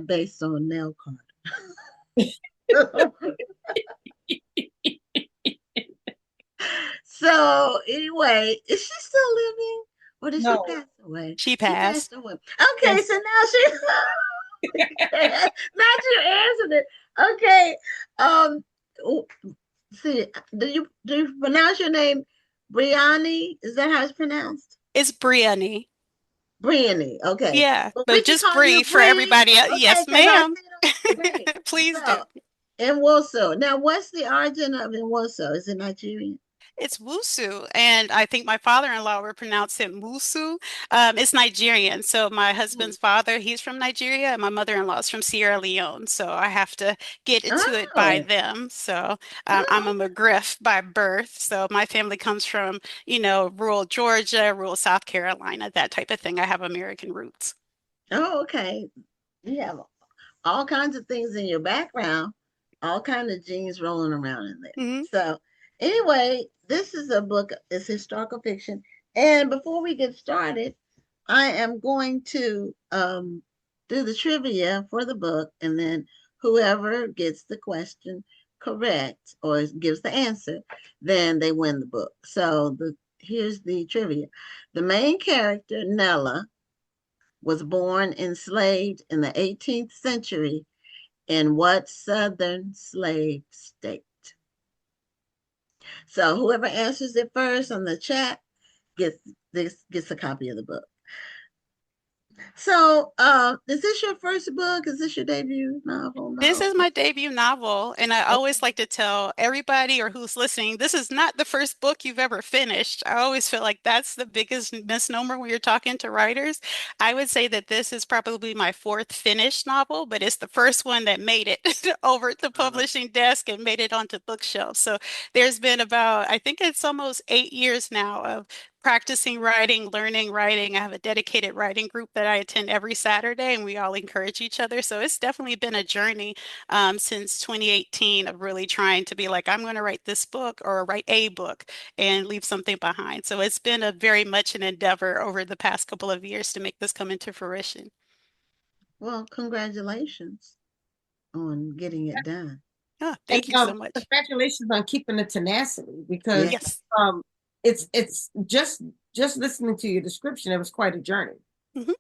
based on Nell Carter. So anyway, is she still living or did she
No.
pass away?
She
She passed
passed.
away. Okay,
Yes.
so now she not you answered it. Okay. Um see, do you pronounce your name Brionni? Is that how it's pronounced?
It's Brionni.
Brionni. Okay.
Yeah,
But we
but
can
just
call you
Bree for
Bree.
everybody else.
Okay,
Yes,
because I
ma'am.
see it on great.
Please do.
So in Nwosu. Now what's the origin of Nwosu? Is it Nigerian?
It's Wusu, and I think my father-in-law would pronounce it Musu. It's Nigerian. So my husband's father, he's from Nigeria, and my mother-in-law is from Sierra Leone. So I have to get into it by
Oh,
them. So I'm
oh,
a McGriff by birth. So my family comes from, rural Georgia, rural South Carolina, that type of thing. I have American roots.
oh, okay. You have all kinds of things in your background, all kinds of genes rolling around in there.
Hmm.
So, anyway, this is a book, it's historical fiction. And before we get started, I am going to do the trivia for the book, and then whoever gets the question correct or gives the answer, then they win the book. So, here's the trivia. The main character, Nella, was born enslaved in the 18th century in what southern slave state? So whoever answers it first on the chat gets gets a copy of the book. So is this your first book? Is this your debut novel?
This
No.
is my debut novel, and I always
Okay.
like to tell everybody or who's listening, this is not the first book you've ever finished. I always feel like that's the biggest misnomer when you're talking to writers. I would say that this is probably my fourth finished novel, but it's the first one that made it over the publishing desk and made it onto bookshelves. So there's been about, I think it's almost 8 years now of practicing writing, learning writing. I have a dedicated writing group that I attend every Saturday, and we all encourage each other. So it's definitely been a journey since 2018 of really trying to be like, I'm going to write this book or write a book and leave something behind. So it's been a very much an endeavor over the past couple of years to make this come into fruition.
Well, congratulations on getting it done.
Oh,
And
thank you so much.
congratulations on keeping the tenacity because
Yeah.
Yes.
um it's just listening to your description, it was quite a journey.
Mhm.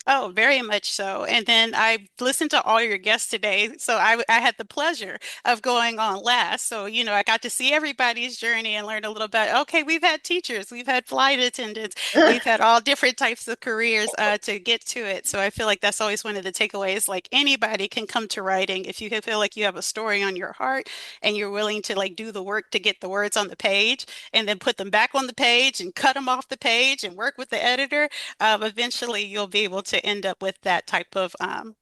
Oh, very much so. And then I listened to all your guests today. So I had the pleasure of going on last. So, I got to see everybody's journey and learn a little bit. Okay, we've had teachers, we've had flight attendants, we've had all different types of careers to get to it. So I feel like that's always one of the takeaways. Like anybody can come to writing if you feel like you have a story on your heart and you're willing to like do the work to get the words on the page and then put them back on the page and cut them off the page and work with the editor. Eventually you'll be able to end up with that type of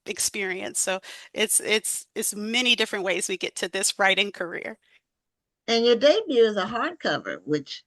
experience. So it's many different ways we get to this writing career.
And your debut is a hardcover, which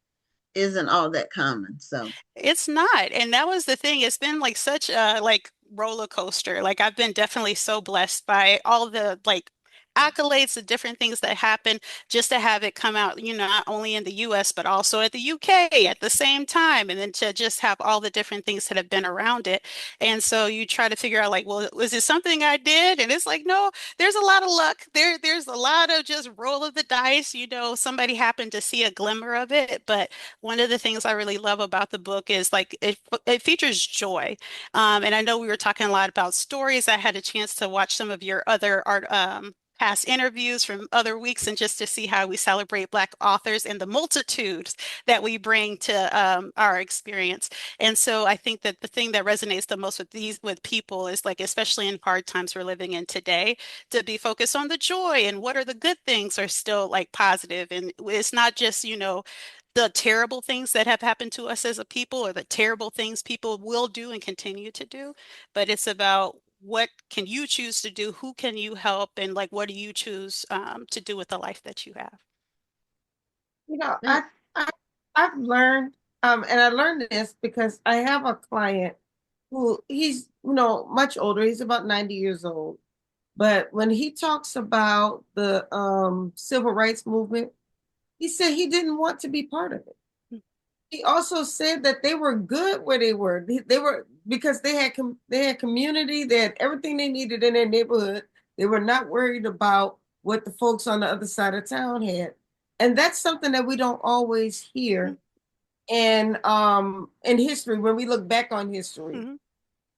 isn't all that common. So
It's not. And that was the thing. It's been like such a like roller coaster. Like I've been definitely so blessed by all the like accolades, the different things that happen just to have it come out, not only in the US, but also at the UK at the same time. And then to just have all the different things that have been around it. And so you try to figure out like, well, was it something I did? And it's like, no, there's a lot of luck. There's a lot of just roll of the dice. Somebody happened to see a glimmer of it, but one of the things I really love about the book is like it features joy. And I know we were talking a lot about stories. I had a chance to watch some of your other art past interviews from other weeks and just to see how we celebrate Black authors and the multitudes that we bring to our experience. And so I think that the thing that resonates the most with people is like, especially in hard times we're living in today, to be focused on the joy and what are the good things are still like positive. And it's not just, the terrible things that have happened to us as a people or the terrible things people will do and continue to do, but it's about what can you choose to do, who can you help, and like what do you choose to do with the life that you have.
You know,
Now,
I I've learned, and I learned this because I have a client who he's, much older. He's about 90 years old. But when he talks about the civil rights movement, he said he didn't want to be part of it. He also said that they were good where they were. They were because they had community, they had everything they needed in their neighborhood. They were not worried about what the folks on the other side of town had. And that's something that we don't always hear in history when we look back on history.
Mm-hmm.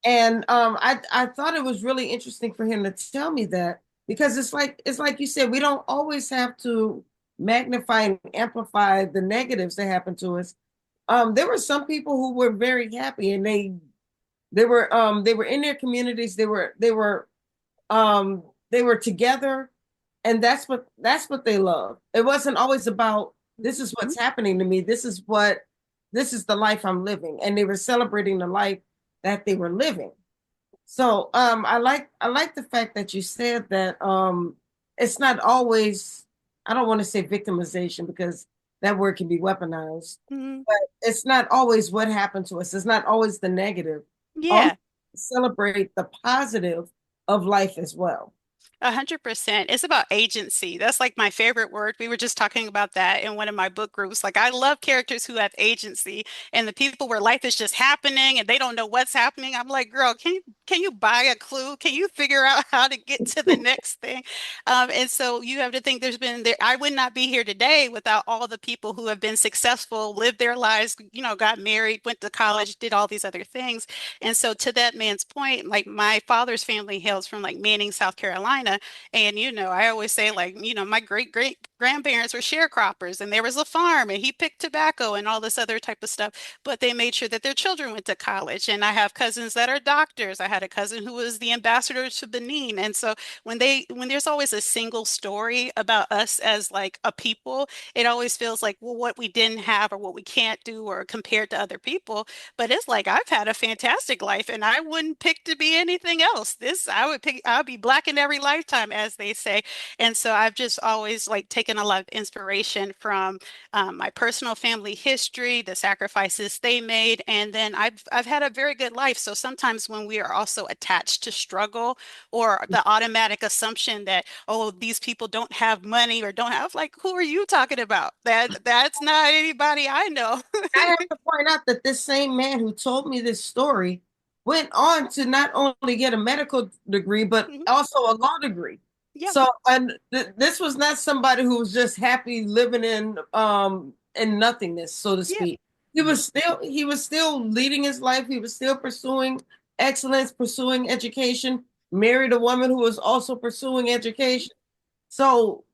And I thought it was really interesting for him to tell me that because it's like you said, we don't always have to magnify and amplify the negatives that happen to us. There were some people who were very happy and they were in their communities, they were together, and that's what they love. It wasn't always about this is what's happening to me, this is the life I'm living, and they were celebrating the life that they were living. So I like the fact that you said that it's not always, I don't want to say victimization because that word can be weaponized,
Mm-hmm.
but it's not always what happened to us. It's not always the negative. Also
Yeah.
celebrate the positive of life as well.
100%. It's about agency. That's like my favorite word. We were just talking about that in one of my book groups. Like I love characters who have agency and the people where life is just happening and they don't know what's happening. I'm like, girl, can you buy a clue? Can you figure out how to get to the next thing? And so you have to think I would not be here today without all the people who have been successful, lived their lives, got married, went to college, did all these other things. And so to that man's point, like my father's family hails from like Manning, South Carolina. And, I always say like, my great great grandparents were sharecroppers and there was a farm and he picked tobacco and all this other type of stuff, but they made sure that their children went to college. And I have cousins that are doctors. I had a cousin who was the ambassador to Benin. And so when there's always a single story about us as like a people, it always feels like, well, what we didn't have or what we can't do or compared to other people. But it's like I've had a fantastic life and I wouldn't pick to be anything else. I'll be black in every lifetime, as they say. And so I've just always like taken a lot of inspiration from my personal family history, the sacrifices they made, and then I've had a very good life. So sometimes when we are also attached to struggle or the automatic assumption that, oh, these people don't have money or don't have, like, who are you talking about? That's not anybody I know.
I have to point out that this same man who told me this story went on to not only get a medical degree, but
Mhm.
also a law degree.
Yeah.
So, and this was not somebody who was just happy living in nothingness, so to
Yeah.
speak. He was still leading his life. He was still pursuing excellence, pursuing education, married a woman who was also pursuing education. So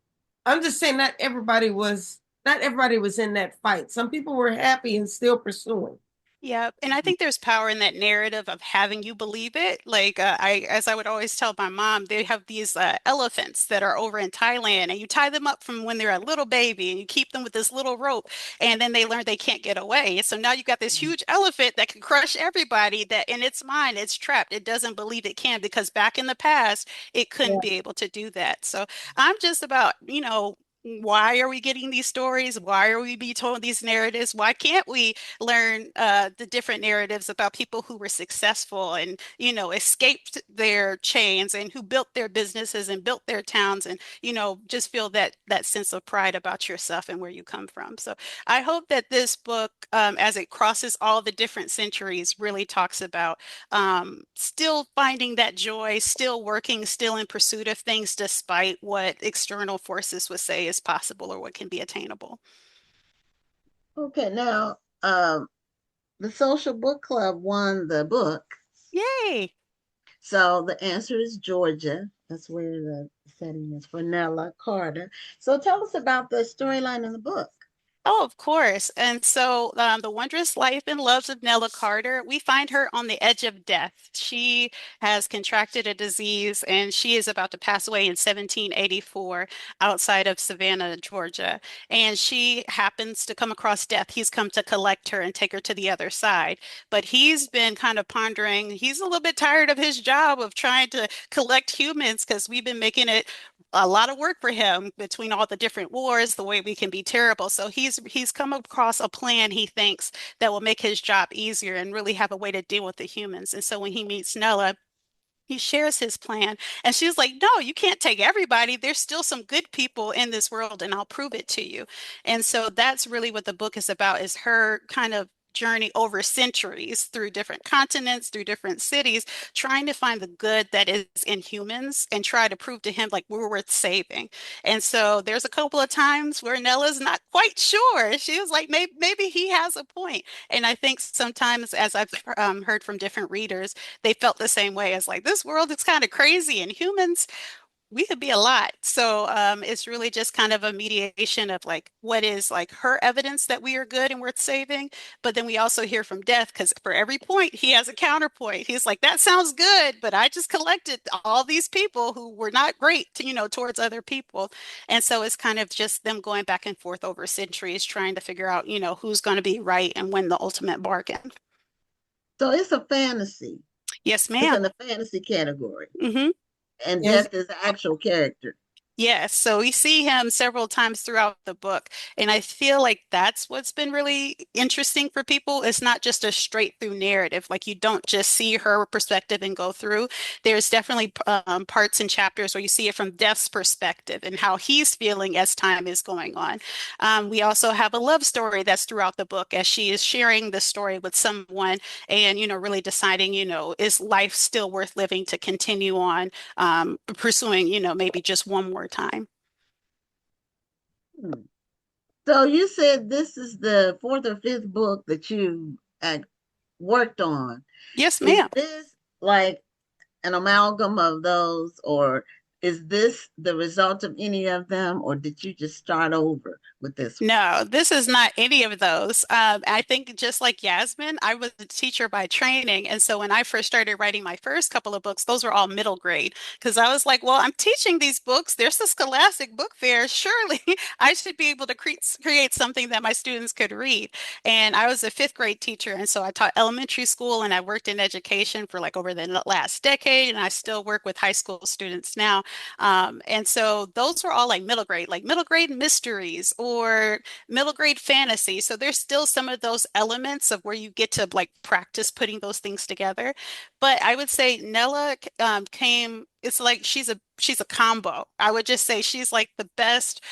I'm just saying not everybody was in that fight. Some people were happy and still pursuing.
Yeah, and I think there's power in that narrative of having you believe it. Like as I would always tell my mom, they have these elephants that are over in Thailand, and you tie them up from when they're a little baby, and you keep them with this little rope, and then they learn they can't get away. So now you've got this huge elephant that can crush everybody. That in its mind, it's trapped. It doesn't believe it can because back in the past, it couldn't
Yeah.
be able to do that. So I'm just about, why are we getting these stories? Why are we being told these narratives? Why can't we learn the different narratives about people who were successful and escaped their chains and who built their businesses and built their towns and just feel that sense of pride about yourself and where you come from. So I hope that this book, as it crosses all the different centuries, really talks about still finding that joy, still working, still in pursuit of things despite what external forces would say is possible or what can be attainable.
okay, now the social book club won the book.
Yay!
So the answer is Georgia. That's where the setting is for Nella Carter. So tell us about the storyline in the book.
Oh, of course. And so, The Wondrous Life and Loves of Nella Carter, we find her on the edge of death. She has contracted a disease and she is about to pass away in 1784 outside of Savannah, Georgia. And she happens to come across death. He's come to collect her and take her to the other side. But he's been kind of pondering, he's a little bit tired of his job of trying to collect humans because we've been making it a lot of work for him between all the different wars, the way we can be terrible. So he's come across a plan he thinks that will make his job easier and really have a way to deal with the humans. And so when he meets Nella, he shares his plan. And she's like, no, you can't take everybody. There's still some good people in this world, and I'll prove it to you. And so that's really what the book is about, is her kind of journey over centuries through different continents, through different cities, trying to find the good that is in humans and try to prove to him like we're worth saving. And so there's a couple of times where Nella's not quite sure. She was like, maybe he has a point. And I think sometimes, as I've heard from different readers, they felt the same way as like this world is kind of crazy and humans we could be a lot. So it's really just kind of a mediation of like what is like her evidence that we are good and worth saving. But then we also hear from Death because for every point he has a counterpoint. He's like, that sounds good, but I just collected all these people who were not great, towards other people. And so it's kind of just them going back and forth over centuries, trying to figure out, who's going to be right and win the ultimate bargain.
So it's a fantasy.
Yes,
It's
ma'am.
in the fantasy category.
Hmm.
And
Yes.
Death is the actual character.
Yes, so we see him several times throughout the book, and I feel like that's what's been really interesting for people. It's not just a straight through narrative, like you don't just see her perspective and go through. There's definitely parts and chapters where you see it from Death's perspective and how he's feeling as time is going on. We also have a love story that's throughout the book as she is sharing the story with someone and, really deciding, is life still worth living to continue on pursuing, maybe just one more time.
Hmm. So you said this is the fourth or fifth book that you worked on.
Yes,
Is
ma'am.
this like an amalgam of those, or is this the result of any of them, or did you just start over with this one?
No, this is not any of those. I think just like Yasmin, I was a teacher by training. And so when I first started writing my first couple of books, those were all middle grade because I was like, well, I'm teaching these books. There's a Scholastic book fair. Surely I should be able to create something that my students could read. And I was a fifth grade teacher. And so I taught elementary school and I worked in education for like over the last decade. And I still work with high school students now. And so those were all like middle grade mysteries or middle grade fantasy. So there's still some of those elements of where you get to like practice putting those things together. But I would say Nella it's like she's a combo. I would just say she's like the best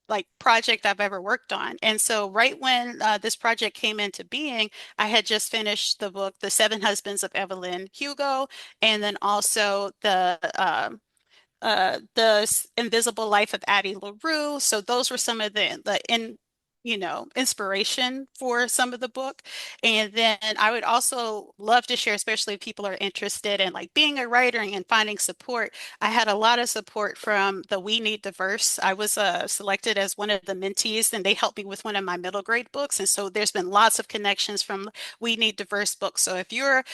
like project I've ever worked on. And so right when this project came into being, I had just finished the book, The Seven Husbands of Evelyn Hugo, and then also the Invisible Life of Addie LaRue. So those were some of the inspiration for some of the book. And then I would also love to share, especially if people are interested in like being a writer and finding support. I had a lot of support from the We Need Diverse. I was selected as one of the mentees, and they helped me with one of my middle grade books. And so there's been lots of connections from We Need Diverse books. So if you're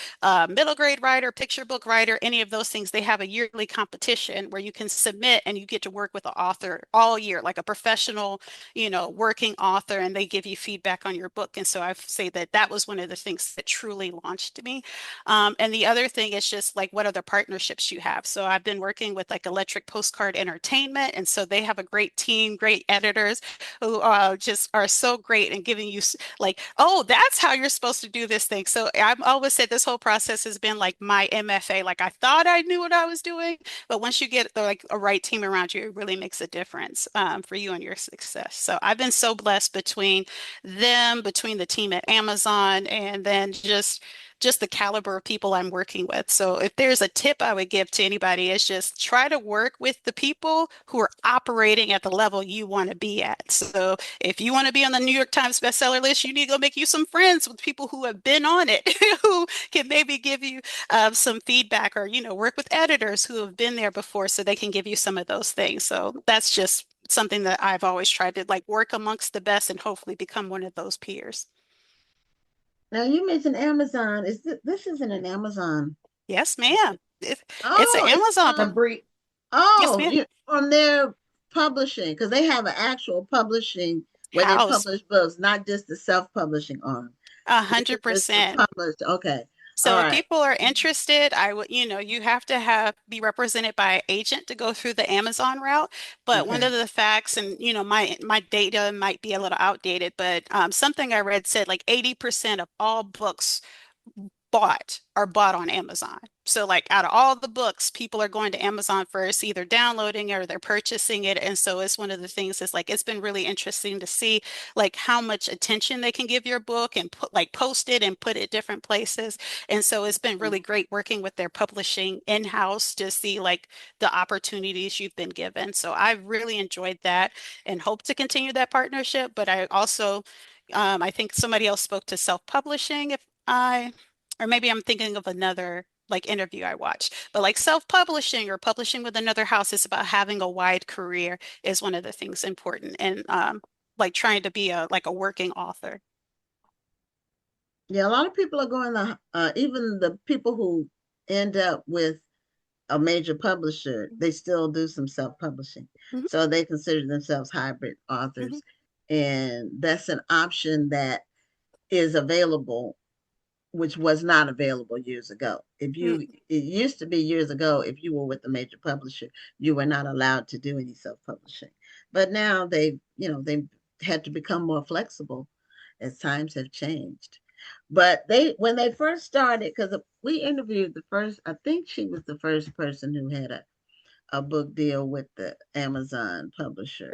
middle grade writer, picture book writer, any of those things, they have a yearly competition where you can submit and you get to work with the author all year, like a professional, working author, and they give you feedback on your book. And so I say that that was one of the things that truly launched me. And the other thing is just like what other partnerships you have. So I've been working with like Electric Postcard Entertainment, and so they have a great team, great editors who just are so great and giving you like, oh, that's how you're supposed to do this thing. So I've always said this whole process has been like my MFA. Like I thought I knew what I was doing, but once you get like a right team around you, it really makes a difference for you and your success. So I've been so blessed between them, between the team at Amazon, and then just the caliber of people I'm working with. So if there's a tip I would give to anybody, it's just try to work with the people who are operating at the level you want to be at. So if you want to be on the New York Times bestseller list, you need to go make you some friends with people who have been on it, who can maybe give you some feedback or, work with editors who have been there before so they can give you some of those things. So that's just something that I've always tried to like work amongst the best and hopefully become one of those peers.
Now you mentioned Amazon. This isn't an Amazon?
Yes, ma'am. It's an
Oh, it's
Amazon
The
book.
from
Brie.
Yes,
oh,
ma'am.
from their publishing because they have an actual publishing where they
House.
publish books, not just the self-publishing arm.
A
This
hundred
is the
percent.
published. Okay, all
So if
right.
people are interested, I would, you have to be represented by an agent to go through the Amazon route. But one
Okay.
of the facts, and my data might be a little outdated, but something I read said like 80% of all books are bought on Amazon. So like out of all the books, people are going to Amazon first, either downloading it or they're purchasing it. And so it's one of the things that's like it's been really interesting to see like how much attention they can give your book and put like post it and put it different places. And so it's been really great working with their publishing in-house to see like the opportunities you've been given. So I've really enjoyed that and hope to continue that partnership. But I also I think somebody else spoke to self-publishing if I or maybe I'm thinking of another like interview I watched, but like self-publishing or publishing with another house is about having a wide career is one of the things important and like trying to be a working author.
Yeah, a lot of people are going to even the people who end up with a major publisher, they still do some self-publishing.
Mhm,
So they consider themselves hybrid
mhm,
authors. And that's an option that is available, which was not available years ago.
mm.
It used to be years ago, if you were with a major publisher, you were not allowed to do any self-publishing. But now they had to become more flexible as times have changed. But when they first started, because we interviewed the first, I think she was the first person who had a book deal with the Amazon publisher.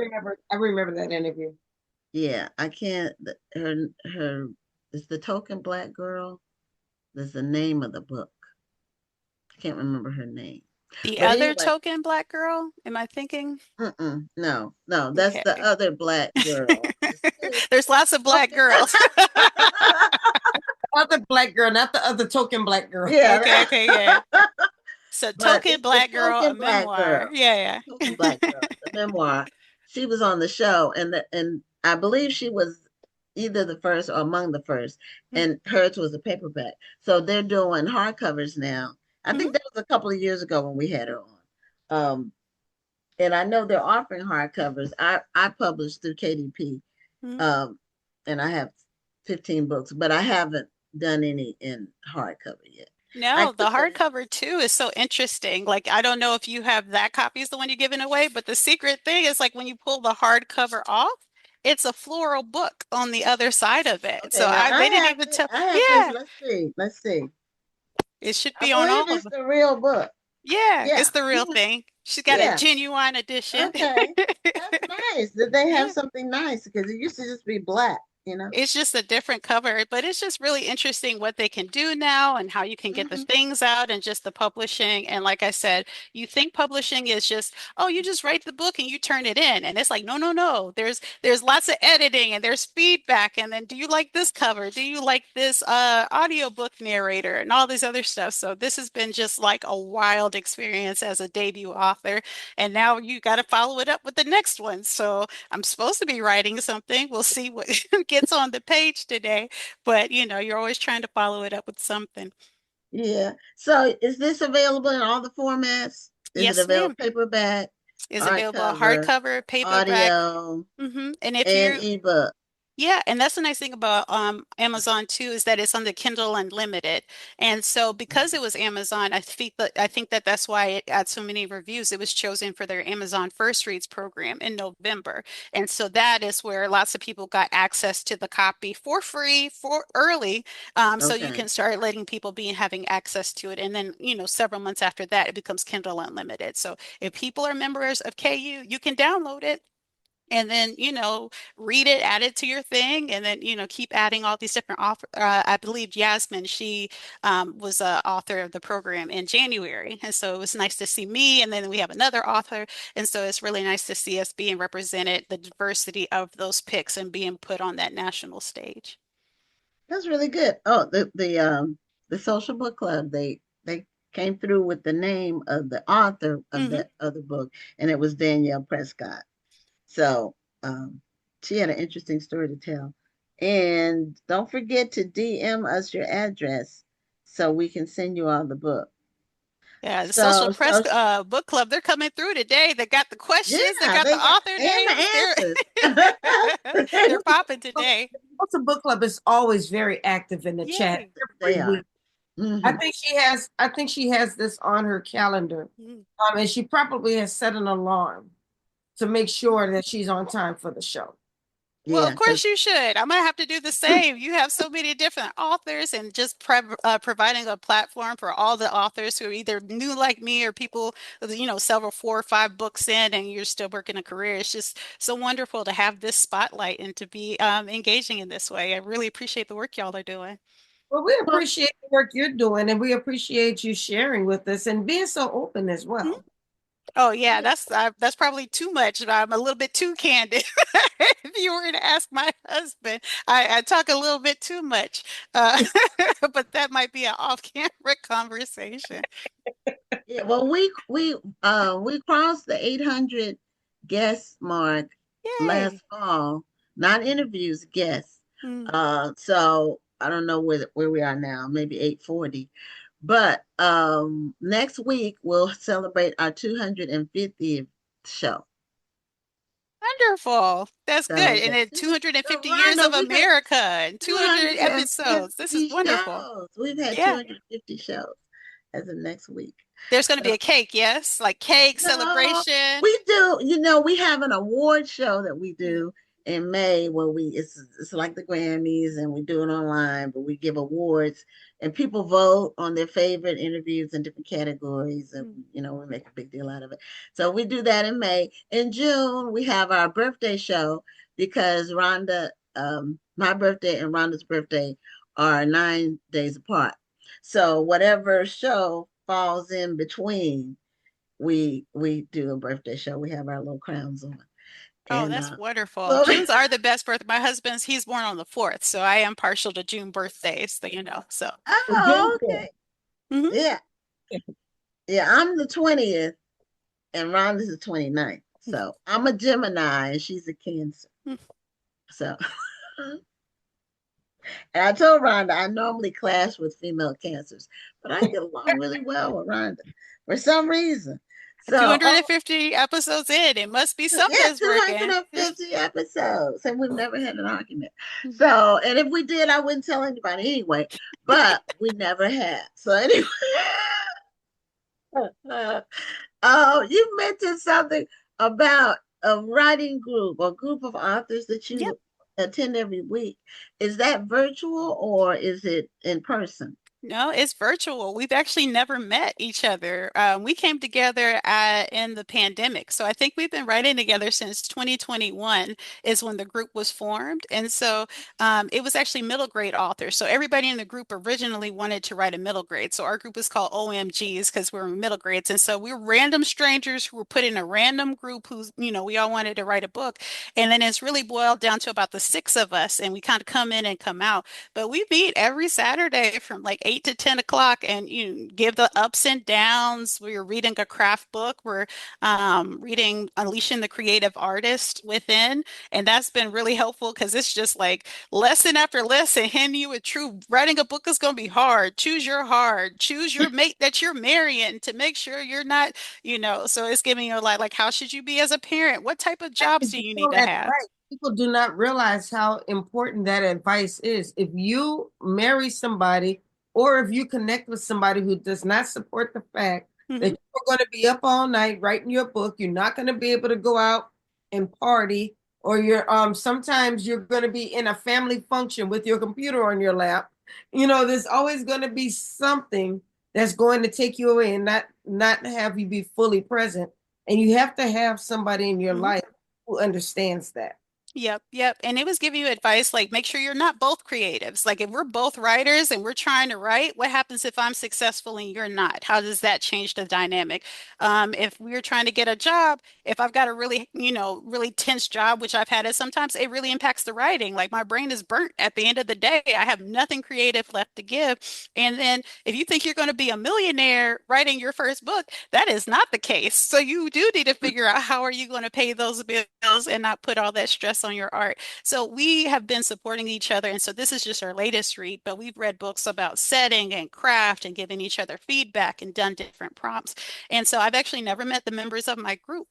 I remember that interview.
Yeah, I can't. Her is the Token Black Girl. There's the name of the book. I can't remember her name.
The
But
other
anyway,
token black girl, am I thinking?
no, no, that's the
Okay.
other black girl.
There's lots of black girls.
Other black girl, not the other token black girl.
Yeah,
Okay, yeah. So
but
token
it's the
black girl, a
Token Black
memoir.
Girl.
Yeah,
Token
yeah.
Black Girl, the memoir. She was on the show, and I believe she was either the first or among the first, and hers was a paperback. So they're doing hardcovers now. I
Mhm,
think that was a couple of years ago when we had her on. Um, and I know they're offering hardcovers. I published through KDP,
mhm.
um, and I have 15 books, but I haven't done any in hardcover yet. I
No, the
could say,
hardcover too is so interesting. Like, I don't know if you have that copy is the one you're giving away, but the secret thing is like when you pull the hardcover off, it's a floral book on the other side of it.
okay,
So
now
they didn't even
I have this.
yeah,
Let's see.
it should
I
be on
believe
all of
it's
them.
the real book.
Yeah,
Yeah,
it's the real
yeah,
thing. She's got a
yeah.
genuine edition.
Okay, that's nice that they have
Yeah.
something nice because it used to just be black.
It's just a different cover, but it's just really interesting what they can do now and how you can get the
Hmm.
things out and just the publishing. And like I said, you think publishing is just, oh, you just write the book and you turn it in. And it's like, no, no, no. There's lots of editing and there's feedback. And then do you like this cover? Do you like this audiobook narrator and all this other stuff? So this has been just like a wild experience as a debut author. And now you got to follow it up with the next one. So I'm supposed to be writing something. We'll see what gets on the page today. But you're always trying to follow it up with something.
Yeah. So is this available in all the formats? Is it
Yes,
available
ma'am.
paperback,
Is available
hardcover,
hardcover, paperback.
audio,
And if
and
you
ebook?
Yeah, and that's the nice thing about Amazon too is that it's on the Kindle Unlimited. And so because it was Amazon, I think that that's why it got so many reviews. It was chosen for their Amazon First Reads program in November. And so that is where lots of people got access to the copy for free for early. So you
Okay.
can start letting people be having access to it. And then, several months after that, it becomes Kindle Unlimited. So if people are members of KU, you can download it and then read it, add it to your thing, and then keep adding all these different author. I believe Yasmin, she was a author of the program in January, and so it was nice to see me, and then we have another author, and so it's really nice to see us being represented, the diversity of those picks and being put on that national stage.
That's really good. Oh, the social book club, they came through with the name of the author of
Hmm.
that other book, and it was Danielle Prescott. So she had an interesting story to tell. And don't forget to DM us your address so we can send you all the book.
Yeah, the Social
So,
Press
so
Book Club, they're coming through today. They got the questions, they
yeah,
got the
they got
author
and
names.
the
They're
answers.
they're popping today.
Also, book club is always very active in the chat
Yay.
They
every
are.
week. I
Mhm.
think she has this on her calendar.
Mm.
And she probably has set an alarm to make sure that she's on time for the show.
Well,
Yeah,
of
because
course you should. I'm gonna have to do the same. You have so many different authors, and just providing a platform for all the authors who are either new like me or people, several 4 or 5 books in, and you're still working a career. It's just so wonderful to have this spotlight and to be engaging in this way. I really appreciate the work y'all are doing.
Well, we
well,
appreciate the work you're doing, and we appreciate you sharing with us and being so open as
Mhm.
well.
Oh yeah, that's probably too much. I'm a little bit too candid. If you were to ask my husband, I talk a little bit too much, uh, but that might be an off-camera conversation.
yeah, well, we crossed the 800 guest mark last
Yay!
fall. Not interviews, guests.
Mm.
So I don't know where we are now, maybe 840. But next week we'll celebrate our 250th show.
Wonderful. That's good.
So
And
yeah,
then
so
250 years of
Rhonda, we've had
America and 200 episodes. This is
250
wonderful.
shows. We've had
Yeah.
250 shows as of next week.
There's going to be
So
a cake, yes? Like cake
no,
celebration.
we do. We have an award show that we
Mm.
do in May where it's like the Grammys and we do it online, but we give awards and people vote on their favorite interviews in different categories, and
Mm.
we make a big deal out of it. So we do that in May. In June, we have our birthday show because my birthday and Rhonda's birthday are 9 days apart. So whatever show falls in between we do a birthday show. We have our little crowns on.
Oh,
And
that's wonderful.
so
June's are the best birth. My husband's, he's born on the 4th, so I am partial to June birthdays, so.
oh, okay.
Mhm.
Yeah. Yeah, I'm the 20th and Rhonda's the 29th. So I'm a Gemini and she's a Cancer.
Mm.
So and I told Rhonda I normally clash with female cancers, but I get along really well with Rhonda for some reason. So,
250 episodes in, it must be
yeah,
something's working.
250 episodes, and we've never had an argument. So, and if we did, I wouldn't tell anybody anyway, but we never had. So, anyway, oh, you mentioned something about a writing group or group of authors that
Yep.
you attend every week. Is that virtual or is it in person?
No, it's virtual. We've actually never met each other. We came together in the pandemic. So I think we've been writing together since 2021 is when the group was formed. And so it was actually middle grade authors. So everybody in the group originally wanted to write a middle grade. So our group is called OMGs because we're middle grades. And so we were random strangers who were put in a random group who's, we all wanted to write a book. And then it's really boiled down to about the 6 of us. And we kind of come in and come out. But we meet every Saturday from like 8 to 10 o'clock, and you give the ups and downs. We're reading a craft book. We're reading Unleashing the Creative Artist Within, and that's been really helpful because it's just like lesson after lesson, handing you a true writing a book is going to be hard. Choose your hard. Choose your mate that you're marrying to make sure you're not, So it's giving you like how should you be as a parent? What type of jobs do you need to have?
People do not realize how important that advice is. If you marry somebody or if you connect with somebody who does not support the fact that
Mhm.
you're going to be up all night writing your book, you're not going to be able to go out and party, or you're sometimes you're going to be in a family function with your computer on your lap. There's always going to be something that's going to take you away and not have you be fully present. And you have to have somebody in your
Mhm.
life who understands that.
Yep, yep. And it was giving you advice like make sure you're not both creatives. Like if we're both writers and we're trying to write, what happens if I'm successful and you're not? How does that change the dynamic? If we're trying to get a job, if I've got a really, really tense job, which I've had it sometimes, it really impacts the writing. Like my brain is burnt at the end of the day. I have nothing creative left to give. And then if you think you're going to be a millionaire writing your first book, that is not the case. So you do need to figure out how are you going to pay those bills and not put all that stress on your art. So we have been supporting each other. And so this is just our latest read, but we've read books about setting and craft and giving each other feedback and done different prompts. And so I've actually never met the members of my group,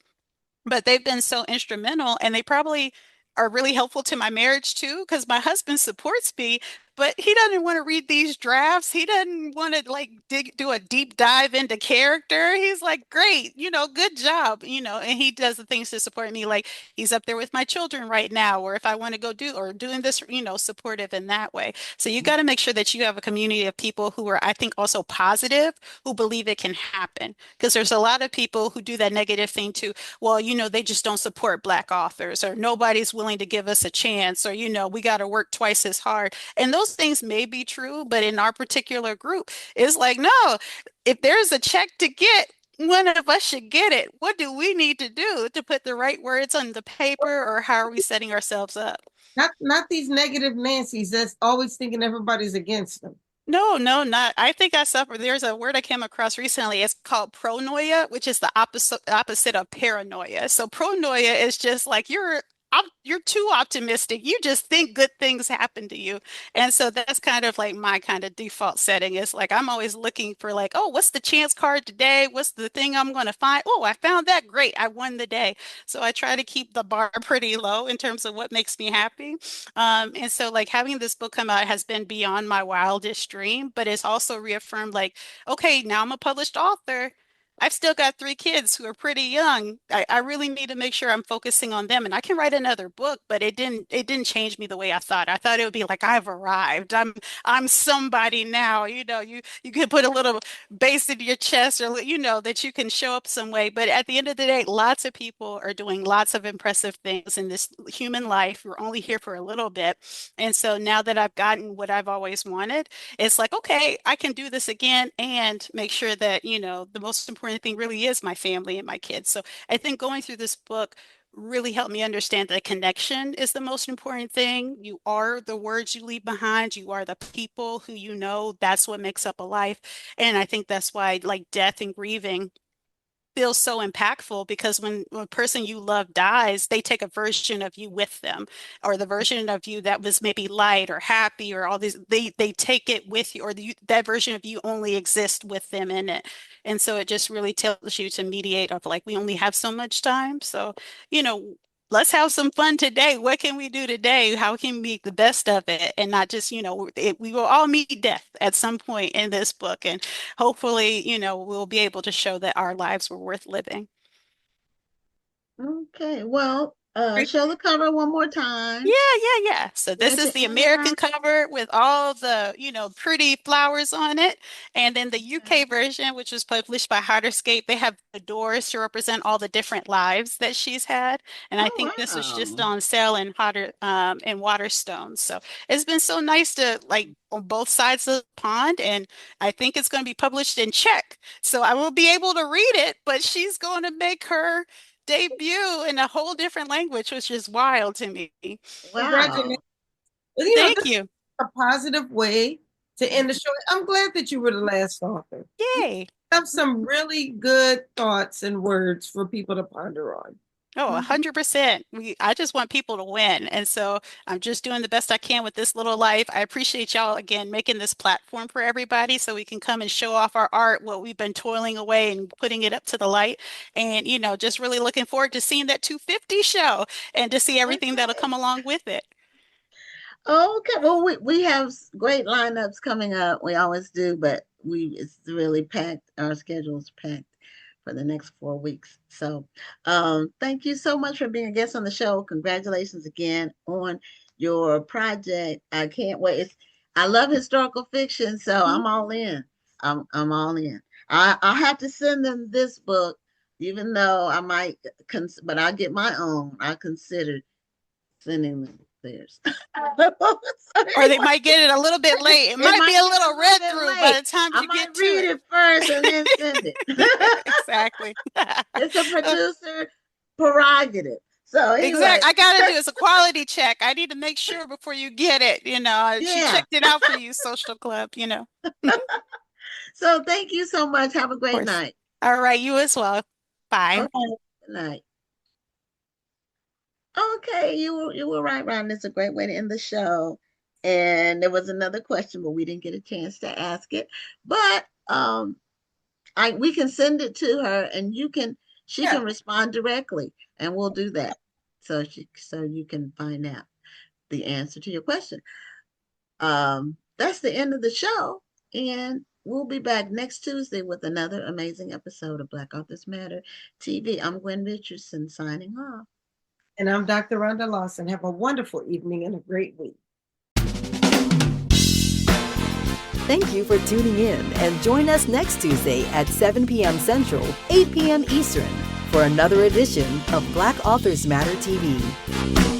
but they've been so instrumental and they probably are really helpful to my marriage too, because my husband supports me, but he doesn't want to read these drafts. He doesn't want to like do a deep dive into character. He's like, great, good job, and he does the things to support me. Like he's up there with my children right now, or if I want to go do or doing this, supportive in that way. So you got to make sure that you have a community of people who are, I think, also positive, who believe it can happen. Because there's a lot of people who do that negative thing too. Well, they just don't support Black authors, or nobody's willing to give us a chance, or, we got to work twice as hard. And those things may be true, but in our particular group, it's like, no, if there's a check to get, one of us should get it. What do we need to do to put the right words on the paper, or how are we setting ourselves up?
Not these negative Nancy's that's always thinking everybody's against them.
No, no, not. I think I suffer. There's a word I came across recently. It's called pronoia, which is the opposite of paranoia. So pronoia is just like you're too optimistic. You just think good things happen to you. And so that's kind of like my kind of default setting. Is like I'm always looking for like, oh, what's the chance card today? What's the thing I'm going to find? Oh, I found that. Great. I won the day. So I try to keep the bar pretty low in terms of what makes me happy. And so like having this book come out has been beyond my wildest dream, but it's also reaffirmed like, okay, now I'm a published author. I've still got three kids who are pretty young. I really need to make sure I'm focusing on them. And I can write another book, but it didn't change me the way I thought. I thought it would be like I've arrived. I'm somebody now. You could put a little bass in your chest, or that you can show up some way. But at the end of the day, lots of people are doing lots of impressive things in this human life. We're only here for a little bit. And so now that I've gotten what I've always wanted, it's like, okay, I can do this again and make sure that, the most important thing really is my family and my kids. So I think going through this book really helped me understand that connection is the most important thing. You are the words you leave behind. You are the people who you know. That's what makes up a life. And I think that's why like death and grieving feels so impactful, because when a person you love dies, they take a version of you with them, or the version of you that was maybe light or happy or all these, they take it with you, or that version of you only exists with them in it. And so it just really tells you to mediate of like, we only have so much time. So, you know, let's have some fun today. What can we do today? How can we make the best of it? And not just, we will all meet death at some point in this book. And hopefully, we'll be able to show that our lives were worth living.
Okay, well, show the cover one more time.
Yeah, yeah, yeah. So this is
Nancy
the
Anna.
American cover with all the, pretty flowers on it. And then the UK
Okay.
version, which was published by Harderscape, they have the doors to represent all the different lives that she's had. And I think
Oh,
this was just
wow.
on sale in Waterstone. So it's been so nice to like on both sides of the pond. And I think it's going to be published in Czech. So I will be able to read it, but she's going to make her debut in a whole different language, which is wild to me.
Congratulations.
Wow.
Thank
This is
you.
a positive way to end the show. I'm glad that you were the last author. You
Yay.
have some really good thoughts and words for people to ponder on.
Oh,
Mhm.
100%. I just want people to win. And so I'm just doing the best I can with this little life. I appreciate y'all again making this platform for everybody so we can come and show off our art, what we've been toiling away and putting it up to the light. And, just really looking forward to seeing that 250 show and to see everything that'll
Okay.
come along with it.
Okay. Well, we have great lineups coming up. We always do, but it's really packed. Our schedule's packed for the next 4 weeks. So, thank you so much for being a guest on the show. Congratulations again on your project. I can't wait. I love historical fiction, so
Mhm.
I'm all in. I'm all in. I'll have to send them this book, even though I might, but I'll get my own. I considered sending them theirs.
Or they might get it a little bit late. It might be a little read through by the time
I
you
might
get to
read
it.
it first and then send it.
Exactly.
It's a producer prerogative. So anyway,
Exactly. I gotta do it's a quality check. I need to make sure before you get it. She
yeah.
checked it out for you, Social Club.
So thank you so much. Have a
Of
great
course.
night.
All right, you as well. Bye.
Okay. Good night. Okay, you were right, Ron. It's a great way to end the show. And there was another question, but we didn't get a chance to ask it. But we can send it to her, and she
Yeah.
can respond directly, and we'll do that. So you can find out the answer to your question. That's the end of the show, and we'll be back next Tuesday with another amazing episode of Black Authors Matter TV. I'm Gwen Richardson signing off.
And I'm Dr. Rhonda Lawson. Have a wonderful evening and a great week.
Thank you for tuning in, and join us next Tuesday at 7 p.m. Central, 8 p.m. Eastern for another edition of Black Authors Matter TV.